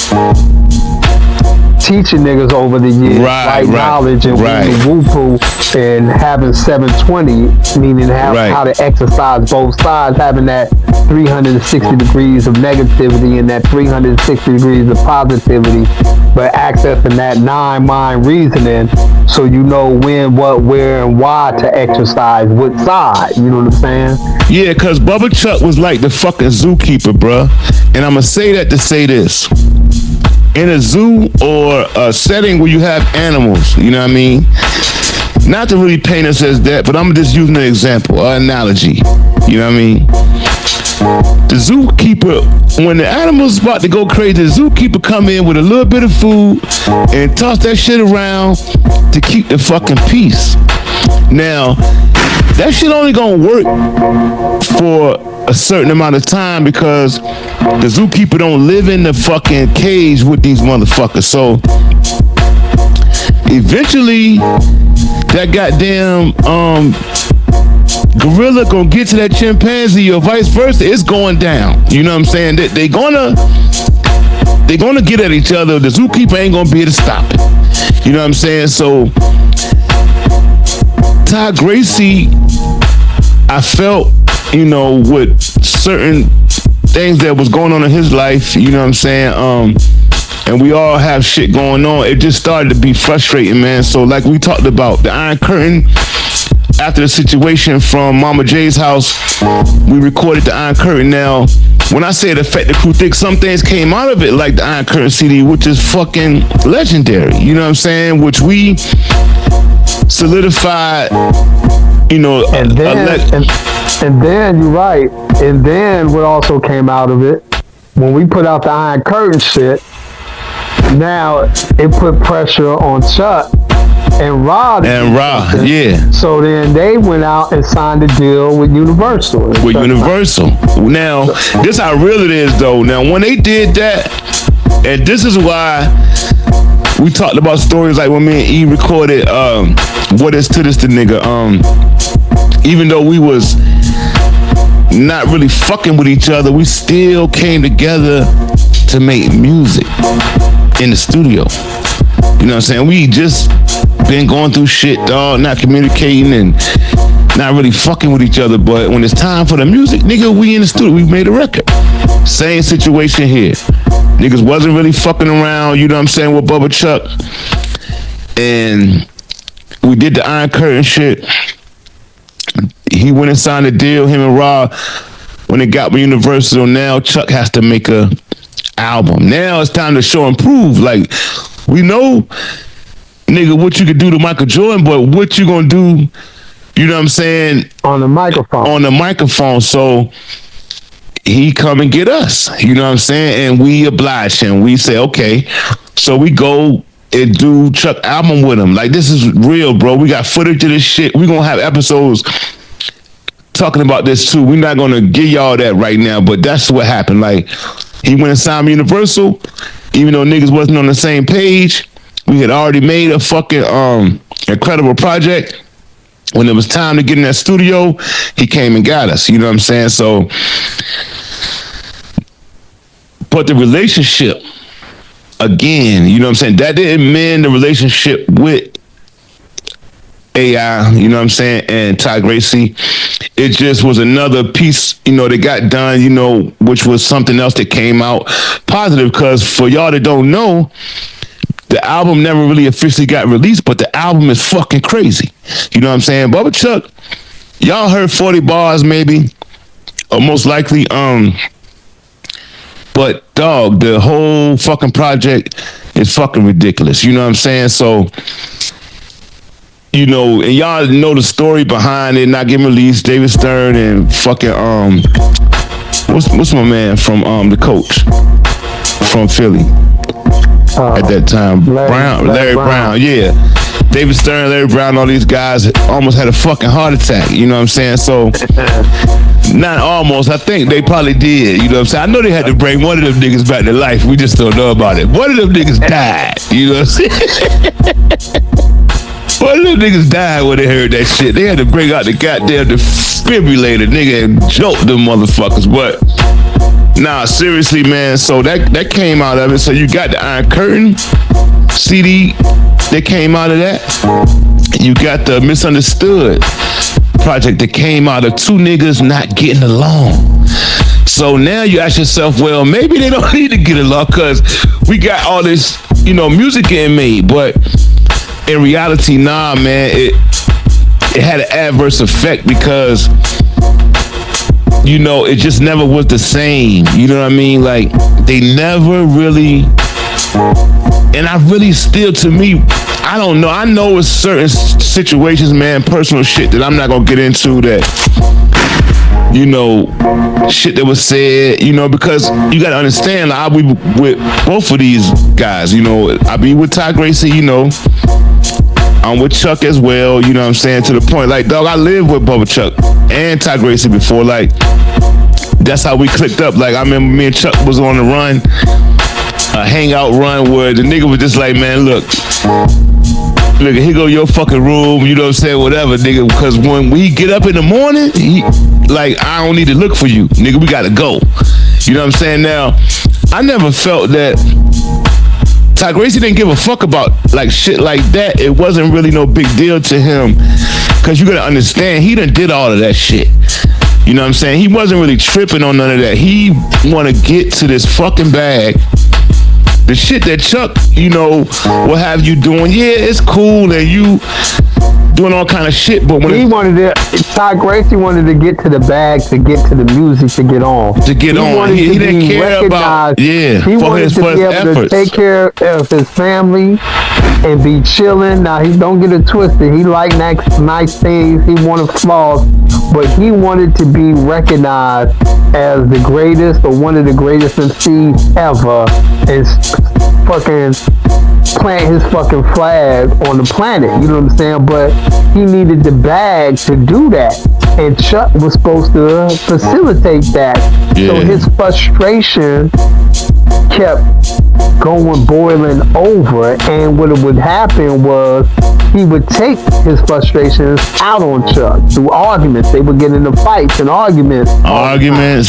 teaching niggas over the years, knowledge and whoopoo and having 720, meaning how to exercise both sides, having that 360 degrees of negativity and that 360 degrees of positivity, but accessing that 9-mind reasoning so you know when, what, where, and why to exercise which side. You know what I'm saying? Yeah, because Bubba Chuck was like the fucking zookeeper, bruh. And I'm going to say that to say this. In a zoo or a setting where you have animals, you know what I mean? Not to really paint us as that, but I'm just using an example, an analogy. You know what I mean? The zookeeper, when the animal's about to go crazy, the zookeeper come in with a little bit of food and toss that shit around to keep the fucking peace. Now, that shit only gonna work for a certain amount of time because the zookeeper don't live in the fucking cage with these motherfuckers. So eventually that goddamn gorilla gonna get to that chimpanzee or vice versa. It's going down. You know what I'm saying? They gonna get at each other. The zookeeper ain't gonna be able to stop it. You know what I'm saying? So Ty Gracie, I felt, with certain things that was going on in his life, you know what I'm saying? And we all have shit going on. It just started to be frustrating, man. So like we talked about, the Iron Curtain, after the situation from Mama J's house, we recorded the Iron Curtain. Now, when I say it affected Cru Thik, some things came out of it, like the Iron Curtain CD, which is fucking legendary. You know what I'm saying? Which we solidified, and then you're right. And then what also came out of it, when we put out the Iron Curtain shit, now it put pressure on Chuck and Rod. Yeah. So then they went out and signed a deal with Universal. Now, this how real it is, though. Now, when they did that, and this is why we talked about stories like when me and E recorded What Is To This the Nigga. Even though we was not really fucking with each other, we still came together to make music in the studio. You know what I'm saying? We just been going through shit, dog, not communicating and not really fucking with each other. But when it's time for the music, nigga, we in the studio, we made a record. Same situation here. Niggas wasn't really fucking around, you know what I'm saying, with Bubba Chuck. And we did the Iron Curtain shit. He went and signed a deal, him and Raw, when it got with Universal. Now Chuck has to make a album. Now it's time to show and prove. Like, we know, nigga, what you could do to Michael Jordan, but what you gonna do, you know what I'm saying? On the microphone. So he come and get us, you know what I'm saying? And we oblige him. We say, okay. So we go and do Chuck album with him. Like, this is real, bro. We got footage of this shit. We gonna have episodes talking about this too. We're not gonna give y'all that right now, but that's what happened. Like, he went and signed Universal, even though niggas wasn't on the same page. We had already made a fucking incredible project. When it was time to get in that studio, he came and got us. You know what I'm saying? So, but the relationship, again, you know what I'm saying? That didn't mend the relationship with AI, you know what I'm saying, and Ty Gracie. It just was another piece, you know, that got done, you know, which was something else that came out positive. Because for y'all that don't know, the album never really officially got released, but the album is fucking crazy. You know what I'm saying? Bubba Chuck, y'all heard 40 bars maybe, or most likely. But dog, the whole fucking project is fucking ridiculous. You know what I'm saying? So, you know, and y'all know the story behind it not getting released. David Stern and fucking what's my man from the coach from Philly at that time? Larry Brown, yeah. David Stern, Larry Brown, all these guys almost had a fucking heart attack. You know what I'm saying? So, not almost. I think they probably did. You know what I'm saying? I know they had to bring one of them niggas back to life. We just don't know about it. One of them niggas died. You know what I'm saying? One of them niggas died when they heard that shit. They had to bring out the goddamn defibrillator, nigga, and jolt them motherfuckers. But, nah, seriously, man. So that came out of it. So you got the Iron Curtain CD that came out of that. You got the Misunderstood project that came out of two niggas not getting along. So now you ask yourself, well, maybe they don't need to get along because we got all this, you know, music getting made. But in reality, nah, man, it had an adverse effect because, you know, it just never was the same. You know what I mean? Like, they never really, and I really still, to me, I don't know. I know it's certain situations, man, personal shit that I'm not gonna get into that, you know, shit that was said, you know, because you gotta understand, like, I'll be with both of these guys, you know. I'll be with Ty Gracie, you know. I'm with Chuck as well, you know what I'm saying, to the point, like, dog, I lived with Bubba Chuck and Ty Gracie before, like, that's how we clicked up. Like, I remember me and Chuck was on a run, a hangout run where the nigga was just like, man, look, here go your fucking room, you know what I'm saying, whatever, nigga, because when we get up in the morning, like, I don't need to look for you, nigga, we gotta go. You know what I'm saying? Now, I never felt that Ty Gracie didn't give a fuck about, like, shit like that. It wasn't really no big deal to him, because you gotta understand, he done did all of that shit. You know what I'm saying? He wasn't really tripping on none of that. He wanna get to this fucking bag. The shit that Chuck, you know, will have you doing, yeah, it's cool and you doing all kind of shit, but when Ty Gracie wanted to get to the bag, to get to the music, to get on. He didn't care about, he wanted to be able to take care of his family and be chilling. Now, he don't get it twisted. He liked nice things. He wanted flaws, but he wanted to be recognized as the greatest or one of the greatest MCs ever, and fucking plant his fucking flag on the planet. You know what I'm saying? But he needed the bag to do that, and Chuck was supposed to facilitate that. Yeah. So his frustration kept boiling over, and what would happen was he would take his frustrations out on Chuck through arguments. They would get into fights and arguments,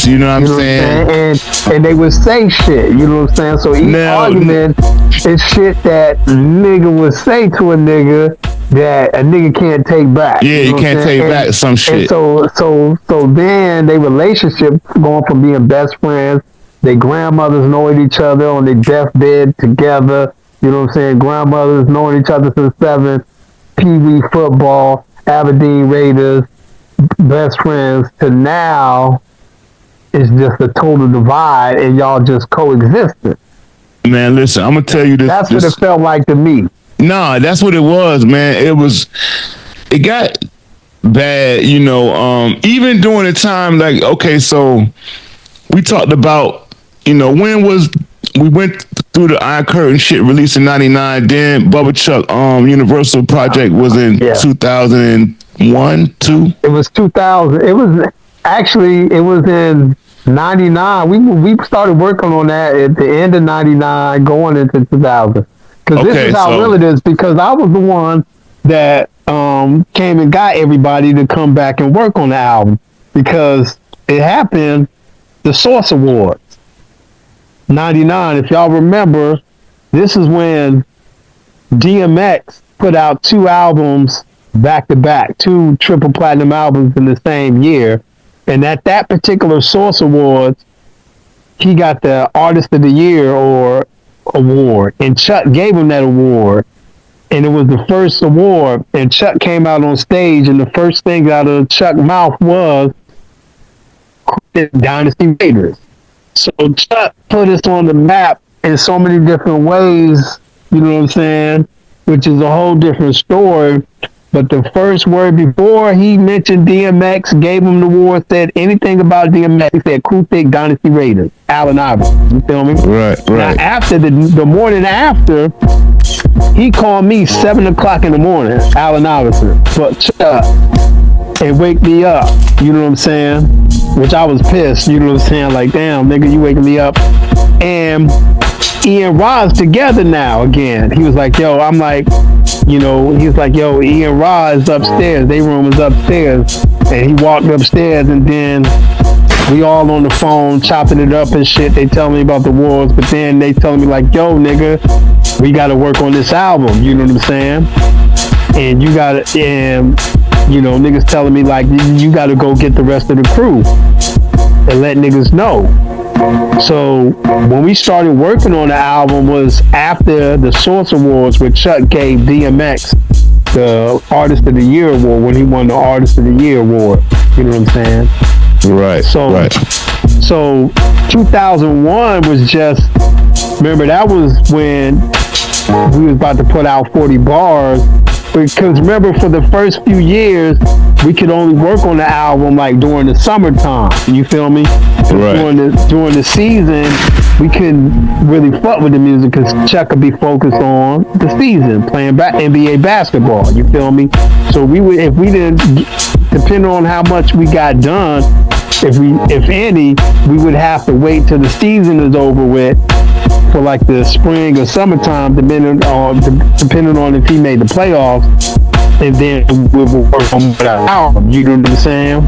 you know what I'm saying? And they would say shit, you know what I'm saying? So each argument is shit that nigga would say to a nigga that a nigga can't take back. Yeah, you can't take back some shit. And so then their relationship going from being best friends, their grandmothers knowing each other on their deathbed together, you know what I'm saying? Grandmothers knowing each other since 7, Pee Wee football, Aberdeen Raiders, best friends, to now it's just a total divide and y'all just coexisting. Man, listen, I'm gonna tell you this. That's what it felt like to me. Nah, that's what it was, man. It got bad, you know, even during the time, like, okay, so we talked about, you know, we went through the Iron Curtain shit released in 99, then Bubba Chuck Universal Project was in 2001, 2? It was 2000. It was in 99. We started working on that at the end of 99 going into 2000. Because this is how real it is, because I was the one that came and got everybody to come back and work on the album, because it happened, the Source Awards, 99. If y'all remember, this is when DMX put out 2 albums back to back, 2 triple platinum albums in the same year. And at that particular Source Awards, he got the Artist of the Year or award, and Chuck gave him that award. And it was the first award, and Chuck came out on stage, and the first thing out of Chuck's mouth was Dynasty Raiders. So Chuck put us on the map in so many different ways, you know what I'm saying? Which is a whole different story. But the first word before he mentioned DMX, gave him the award, said anything about DMX, he said Cru Thik, Dynasty Raiders, Allen Iverson. You feel me? Right. Now, after the morning after, he called me 7 o'clock in the morning, Allen Iverson, but Chuck, and wake me up. You know what I'm saying? Which I was pissed. You know what I'm saying? Like, damn, nigga, you waking me up. And Ian Roz together now again. He was like, yo, I'm like, you know, he was like, yo, Ian Roz is upstairs. Their room is upstairs. And he walked upstairs, and then we all on the phone chopping it up and shit. They tell me about the wars, but then they telling me like, yo, nigga, we got to work on this album. You know what I'm saying? And you got to, and, you know, niggas telling me like, you got to go get the rest of the crew and let niggas know. So when we started working on the album was after the Source Awards, where Chuck gave DMX the Artist of the Year award when he won the Artist of the Year award. You know what I'm saying? Right. So 2001 was just, remember that was when we was about to put out 40 bars. Because remember, for the first few years, we could only work on the album like during the summertime. You feel me? Right. During the season, we couldn't really fuck with the music because Chuck could be focused on the season, playing NBA basketball. You feel me? So we would, if we didn't, depending on how much we got done, if any, we would have to wait till the season is over with for like the spring or summertime, depending on if he made the playoffs, and then we would work on the album. You know what I'm saying?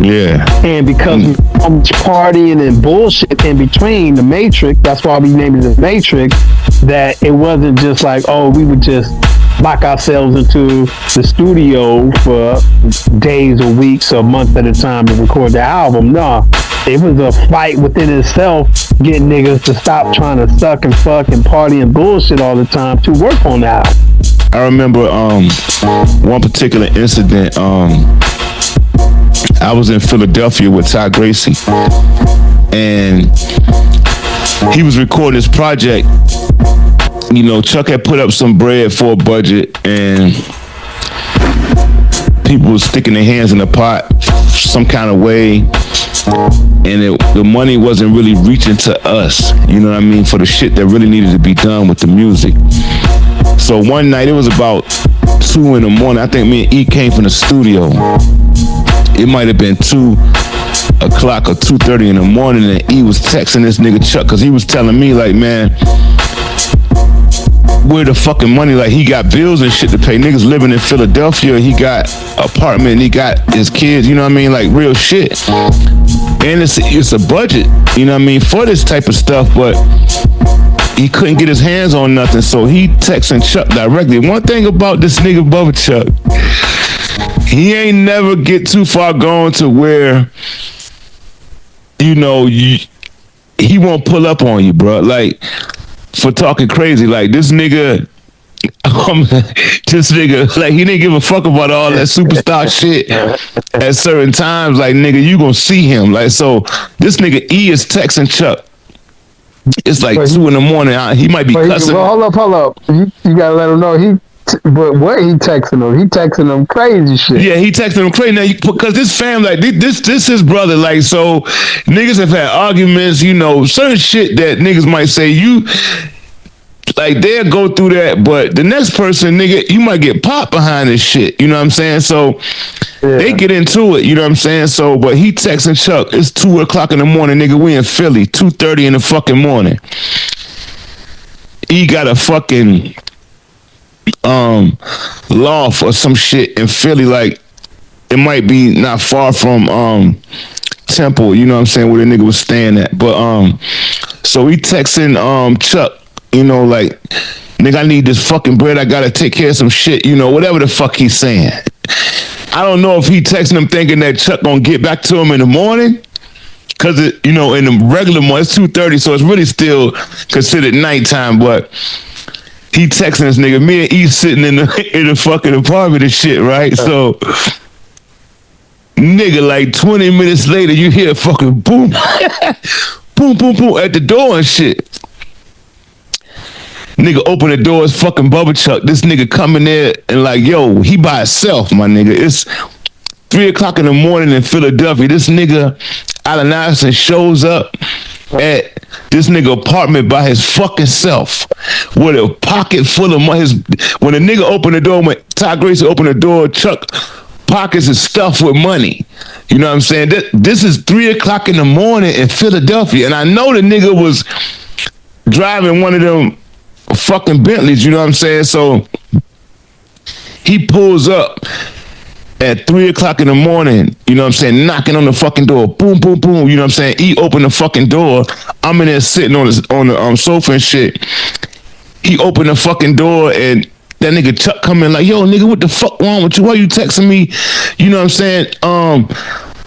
Yeah. And because of so much partying and bullshit in between, the Matrix, that's why we named it the Matrix, that it wasn't just like, oh, we would just lock ourselves into the studio for days or weeks or months at a time to record the album. No, it was a fight within itself, getting niggas to stop trying to suck and fuck and party and bullshit all the time to work on the album. I remember one particular incident. I was in Philadelphia with Ty Gracie, and he was recording this project. You know, Chuck had put up some bread for a budget, and people were sticking their hands in the pot some kind of way, and the money wasn't really reaching to us, you know what I mean, for the shit that really needed to be done with the music. So one night, it was about 2 in the morning. I think me and E came from the studio. It might have been 2 o'clock or 2:30 in the morning, and E was texting this nigga Chuck, because he was telling me like, man, where the fucking money? Like, he got bills and shit to pay. Niggas living in Philadelphia, he got apartment, he got his kids, you know what I mean? Like, real shit. And it's a budget, you know what I mean, for this type of stuff, but he couldn't get his hands on nothing, so he texting Chuck directly. One thing about this nigga Bubba Chuck, he ain't never get too far gone to where, you know, he won't pull up on you, bro. Like, for talking crazy, like this nigga, like he didn't give a fuck about all that superstar shit at certain times. Like, nigga, you gonna see him. Like, so this nigga E is texting Chuck. It's like 2 in the morning. He might be cussing. Hold up. You gotta let him know but what he texting him? He texting him crazy shit. Yeah, he texting him crazy now because this fam, like this his brother. Like, so niggas have had arguments. You know, certain shit that niggas might say like they'll go through that, but the next person, nigga, you might get popped behind this shit. You know what I'm saying? So they get into it. You know what I'm saying? So, but he texting Chuck. It's 2 o'clock in the morning, nigga. We in Philly, 2:30 in the fucking morning. He got a fucking loft or some shit in Philly. Like, it might be not far from Temple. You know what I'm saying? Where the nigga was staying at. But so he texting Chuck. You know, like, nigga, I need this fucking bread. I gotta take care of some shit. You know, whatever the fuck he's saying. I don't know if he texting him thinking that Chuck gonna get back to him in the morning. Cause it, you know, in the regular morning, it's 2:30, so it's really still considered nighttime, but he texting this nigga, me and E sitting in the fucking apartment and shit, right? So, nigga, like 20 minutes later, you hear fucking boom, boom, boom, boom at the door and shit. Nigga open the door, it's fucking Bubba Chuck. This nigga coming there and like, yo, he by himself, my nigga. It's 3 o'clock in the morning in Philadelphia. This nigga, Allen Iverson, shows up at this nigga apartment by his fucking self with a pocket full of money. When the nigga opened the door, when Ty Gracie opened the door, Chuck pockets is stuffed with money. You know what I'm saying? This is 3 o'clock in the morning in Philadelphia, and I know the nigga was driving one of them fucking Bentleys, you know what I'm saying? So he pulls up at 3 o'clock in the morning, you know what I'm saying, knocking on the fucking door, boom, boom, boom, you know what I'm saying? He opened the fucking door. I'm in there sitting on the sofa and shit. He opened the fucking door and that nigga Chuck come in like, yo, nigga, what the fuck wrong with you? Why you texting me? You know what I'm saying?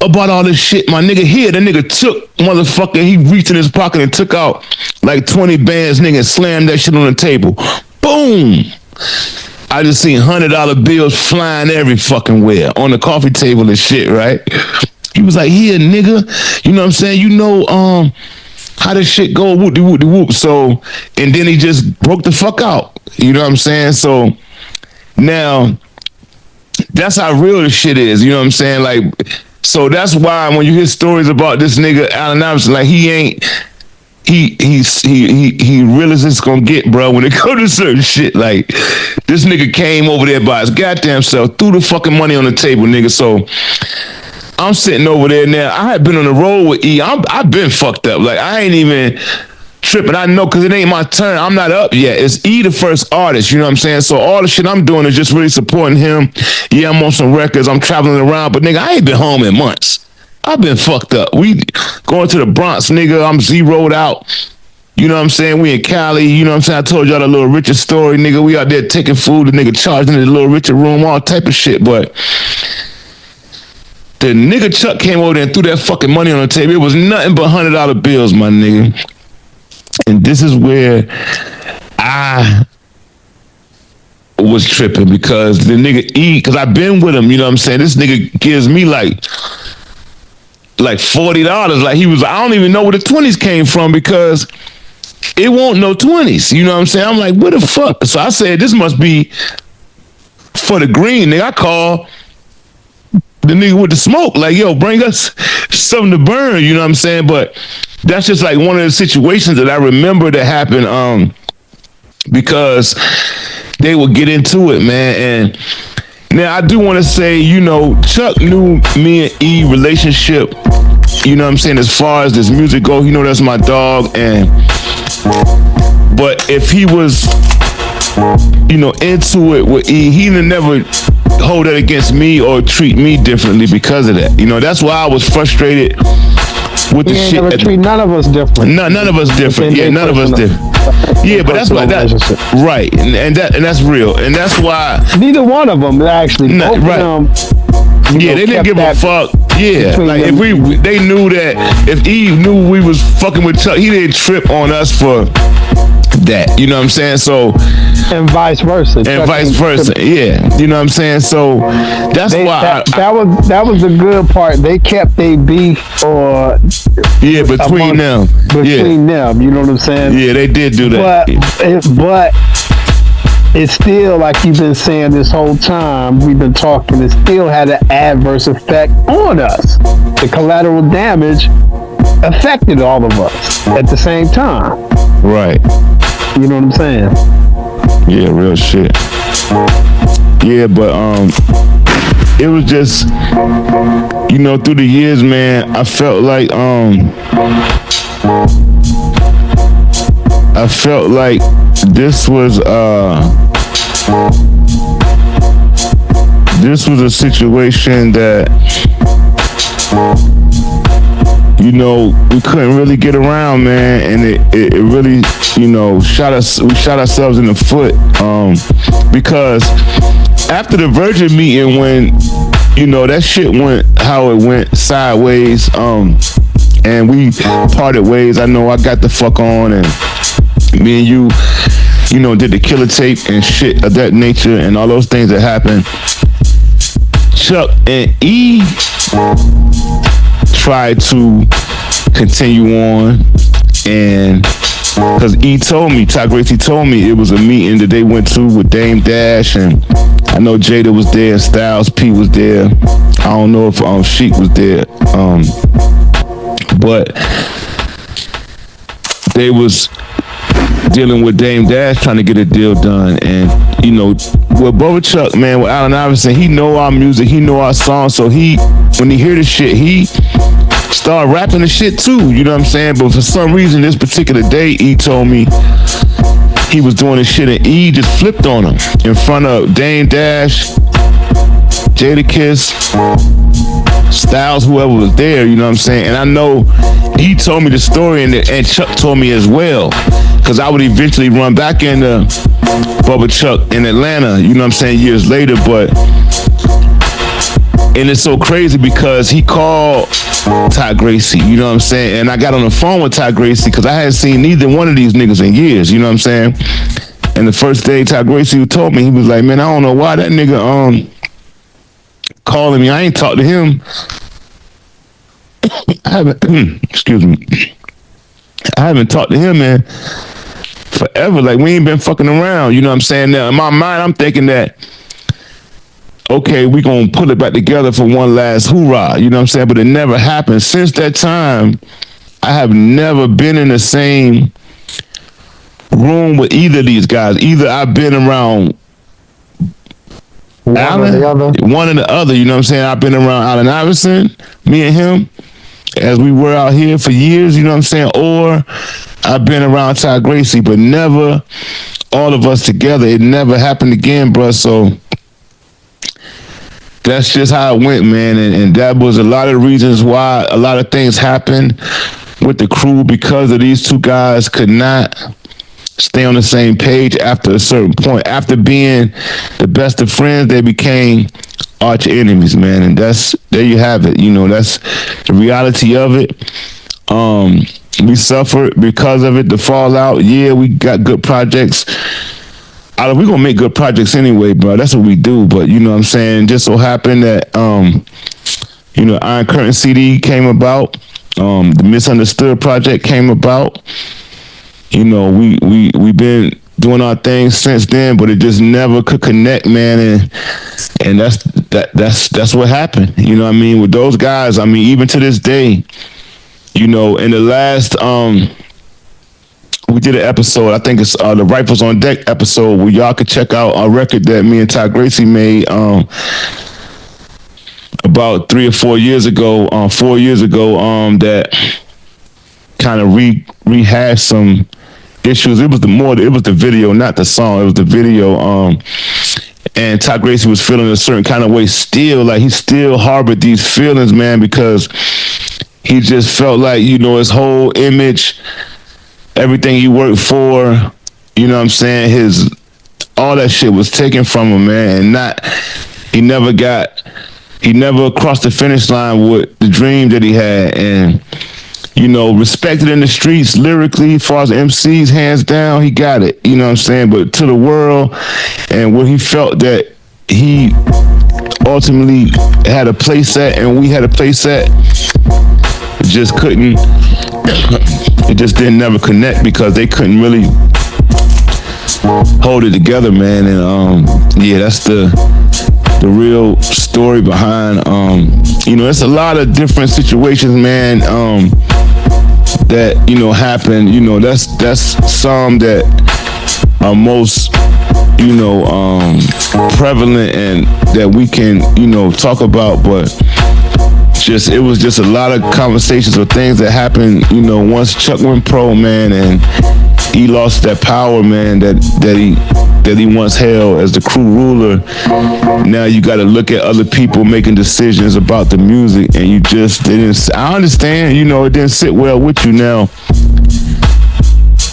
About all this shit, my nigga here. That nigga took motherfucker, he reached in his pocket and took out like 20 bands, nigga, and slammed that shit on the table. Boom. I just seen $100 bills flying every fucking where on the coffee table and shit, right? He was like, here, nigga, you know what I'm saying? You know, how this shit go, whoop-de-whoop-de-whoop. So, and then he just broke the fuck out. You know what I'm saying? So, now, that's how real this shit is, you know what I'm saying? Like, so that's why when you hear stories about this nigga, Allen Iverson, like, he real as it's gonna get, bro, when it comes to certain shit. Like, this nigga came over there by his goddamn self, threw the fucking money on the table, nigga. So I'm sitting over there now. I had been on the road with E. I've been fucked up. Like, I ain't even tripping. I know, because it ain't my turn. I'm not up yet. It's E, the first artist, you know what I'm saying? So all the shit I'm doing is just really supporting him. Yeah, I'm on some records. I'm traveling around. But, nigga, I ain't been home in months. I've been fucked up. We going to the Bronx, nigga. I'm zeroed out. You know what I'm saying? We in Cali. You know what I'm saying? I told y'all the Little Richard story, nigga. We out there taking food. The nigga charging in the Little Richard room, all type of shit. But the nigga Chuck came over there and threw that fucking money on the table. It was nothing but $100 bills, my nigga. And this is where I was tripping, because the nigga E, because I've been with him, you know what I'm saying? This nigga gives me like $40. Like, he was, I don't even know where the 20s came from, because it won't no 20s. You know what I'm saying? I'm like, what the fuck? So I said, this must be for the green, nigga. I call the nigga with the smoke, like, yo, bring us something to burn, you know what I'm saying? But that's just like one of the situations that I remember that happened, because they would get into it, man. And now I do want to say, you know, Chuck knew me and E relationship, you know what I'm saying, as far as this music go, you know, that's my dog. And but if he was, you know, into it with E, he never hold that against me or treat me differently because of that. You know, that's why I was frustrated with the shit. Never treat none of us different. None of us different. Yeah, none of us different. Yeah, but that's why that, right, and that's real, and that's why neither one of them actually. Both right. Yeah, they didn't give a fuck. Yeah, like if they knew that if Eve knew we was fucking with Chuck, he didn't trip on us for that. You know what I'm saying? So, and vice versa. And vice versa. Yeah, you know what I'm saying? So that's why that was the good part. They kept their beef between them. You know what I'm saying? Yeah, they did do that. But it's still, like you've been saying this whole time we've been talking, it still had an adverse effect on us. The collateral damage affected all of us at the same time. Right. You know what I'm saying? Yeah, real shit. Yeah, but it was just, you know, through the years, man, I felt like this was a situation that, you you know, we couldn't really get around, man, and it really, you know, we shot ourselves in the foot, because after the Virgin meeting, when, you know, that shit went how it went sideways, and we parted ways. I know I got the fuck on, and me and you know, did the killer tape and shit of that nature and all those things that happened. Chuck and E tried to continue on, and because E told me, Ty Gracie told me it was a meeting that they went to with Dame Dash, and I know Jada was there, Styles P was there. I don't know if Sheik was there, but they was dealing with Dame Dash trying to get a deal done. And you know, with Brother Chuck, man, with Allen Iverson, he know our music, he know our songs, so when he hear the shit, he start rapping the shit too, you know what I'm saying? But for some reason, this particular day, E told me he was doing this shit, and E just flipped on him in front of Dame Dash, Jadakiss, Styles, whoever was there, you know what I'm saying? And I know he told me the story, and Chuck told me as well, because I would eventually run back into Bubba Chuck in Atlanta, you know what I'm saying, years later. But and it's so crazy because he called Ty Gracie, you know what I'm saying? And I got on the phone with Ty Gracie because I hadn't seen neither one of these niggas in years, you know what I'm saying? And the first day Ty Gracie told me, he was like, man, I don't know why that nigga calling me. I ain't talked to him. I haven't excuse me. I haven't talked to him, man, forever. Like, we ain't been fucking around, you know what I'm saying? Now in my mind, I'm thinking that, okay, we gonna put it back together for one last hoorah, you know what I'm saying? But it never happened. Since that time, I have never been in the same room with either of these guys. Either I've been around Allen, one or the other, you know what I'm saying? I've been around Allen Iverson, me and him, as we were out here for years, you know what I'm saying? Or I've been around Ty Gracie, but never all of us together. It never happened again, bro. So that's just how it went, man. And that was a lot of reasons why a lot of things happened with the crew, because of these two guys could not stay on the same page after a certain point. After being the best of friends, they became arch enemies, man. And there you have it. You know, that's the reality of it. We suffered because of it, the fallout. Yeah, we got good projects. We're gonna make good projects anyway, bro. That's what we do. But you know what I'm saying? Just so happened that you know, Iron Curtain CD came about. The Misunderstood project came about. You know, we've been doing our thing since then, but it just never could connect, man. And that's what happened. You know what I mean? With those guys, I mean, even to this day, you know, in the last we did an episode, I think it's the Rifles on Deck episode, where y'all could check out a record that me and Ty Gracie made about 3 or 4 years ago, that kind of rehashed some issues. It was the video, not the song. It was the video. And Ty Gracie was feeling a certain kind of way still, like he still harbored these feelings, man, because he just felt like, you know, his whole image, everything he worked for, you know what I'm saying, all that shit was taken from him, man. And he never crossed the finish line with the dream that he had. And, you know, respected in the streets lyrically, as far as MCs, hands down, he got it, you know what I'm saying? But to the world, and where he felt that he ultimately had a place at, and we had a place at, it just couldn't, it just didn't never connect, because they couldn't really hold it together, man. And yeah, that's the real story behind, you know, it's a lot of different situations, man, that, you know, happen. You know, that's some that are most, you know, prevalent and that we can, you know, talk about. But it was just a lot of conversations or things that happened, you know, once Chuck went pro, man, and he lost that power, man, that he once held as the crew ruler. Now you got to look at other people making decisions about the music, and you just didn't. I understand, you know, it didn't sit well with you. Now,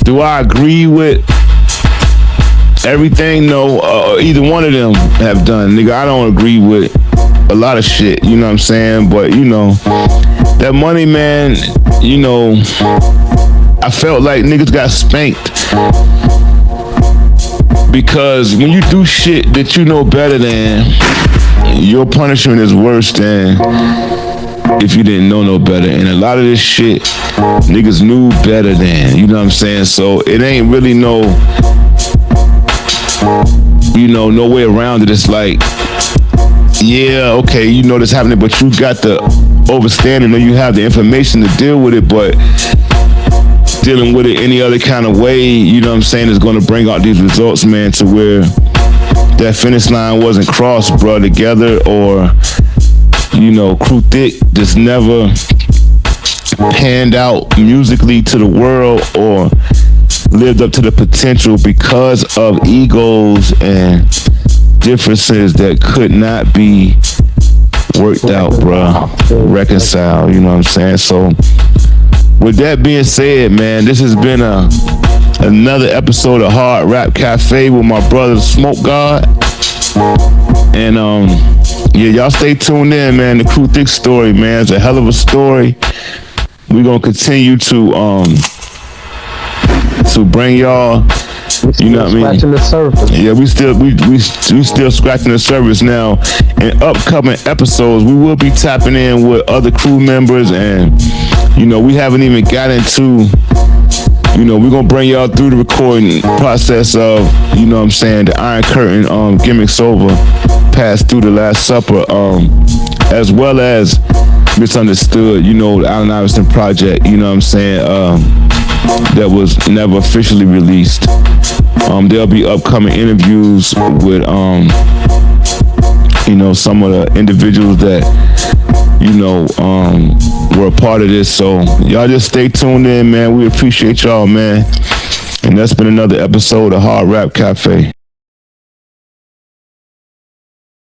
do I agree with everything? No, either one of them have done. Nigga, I don't agree with a lot of shit, you know what I'm saying? But, you know, that money, man, you know, I felt like niggas got spanked. Because when you do shit that you know better than, your punishment is worse than if you didn't know no better. And a lot of this shit, niggas knew better than, you know what I'm saying? So it ain't really no, you know, no way around it. It's like, yeah, okay, you know this happening, but you got the overstanding, or you have the information to deal with it, but dealing with it any other kind of way, you know what I'm saying, is going to bring out these results, man, to where that finish line wasn't crossed, bro, together, or, you know, Cru Thik just never panned out musically to the world or lived up to the potential because of egos and differences that could not be worked out, bro, reconciled, you know what I'm saying? So with that being said, man, this has been another episode of Hard Rapp Cafe with my brother Smoke God. And yeah, y'all stay tuned in, man. The Cru Thik story, man, it's a hell of a story. We're gonna continue to bring y'all, you know what I mean? Scratching the surface. Yeah, we still scratching the surface now. In upcoming episodes, we will be tapping in with other crew members, and you know, we haven't even got into, you know, we're gonna bring y'all through the recording process of, you know what I'm saying, the Iron Curtain gimmicks over, passed through the Last Supper, as well as Misunderstood, you know, the Allen Iverson project, you know what I'm saying, that was never officially released. There'll be upcoming interviews with, you know, some of the individuals that, you know, were a part of this. So y'all just stay tuned in, man. We appreciate y'all, man. And that's been another episode of Hard Rapp Cafe.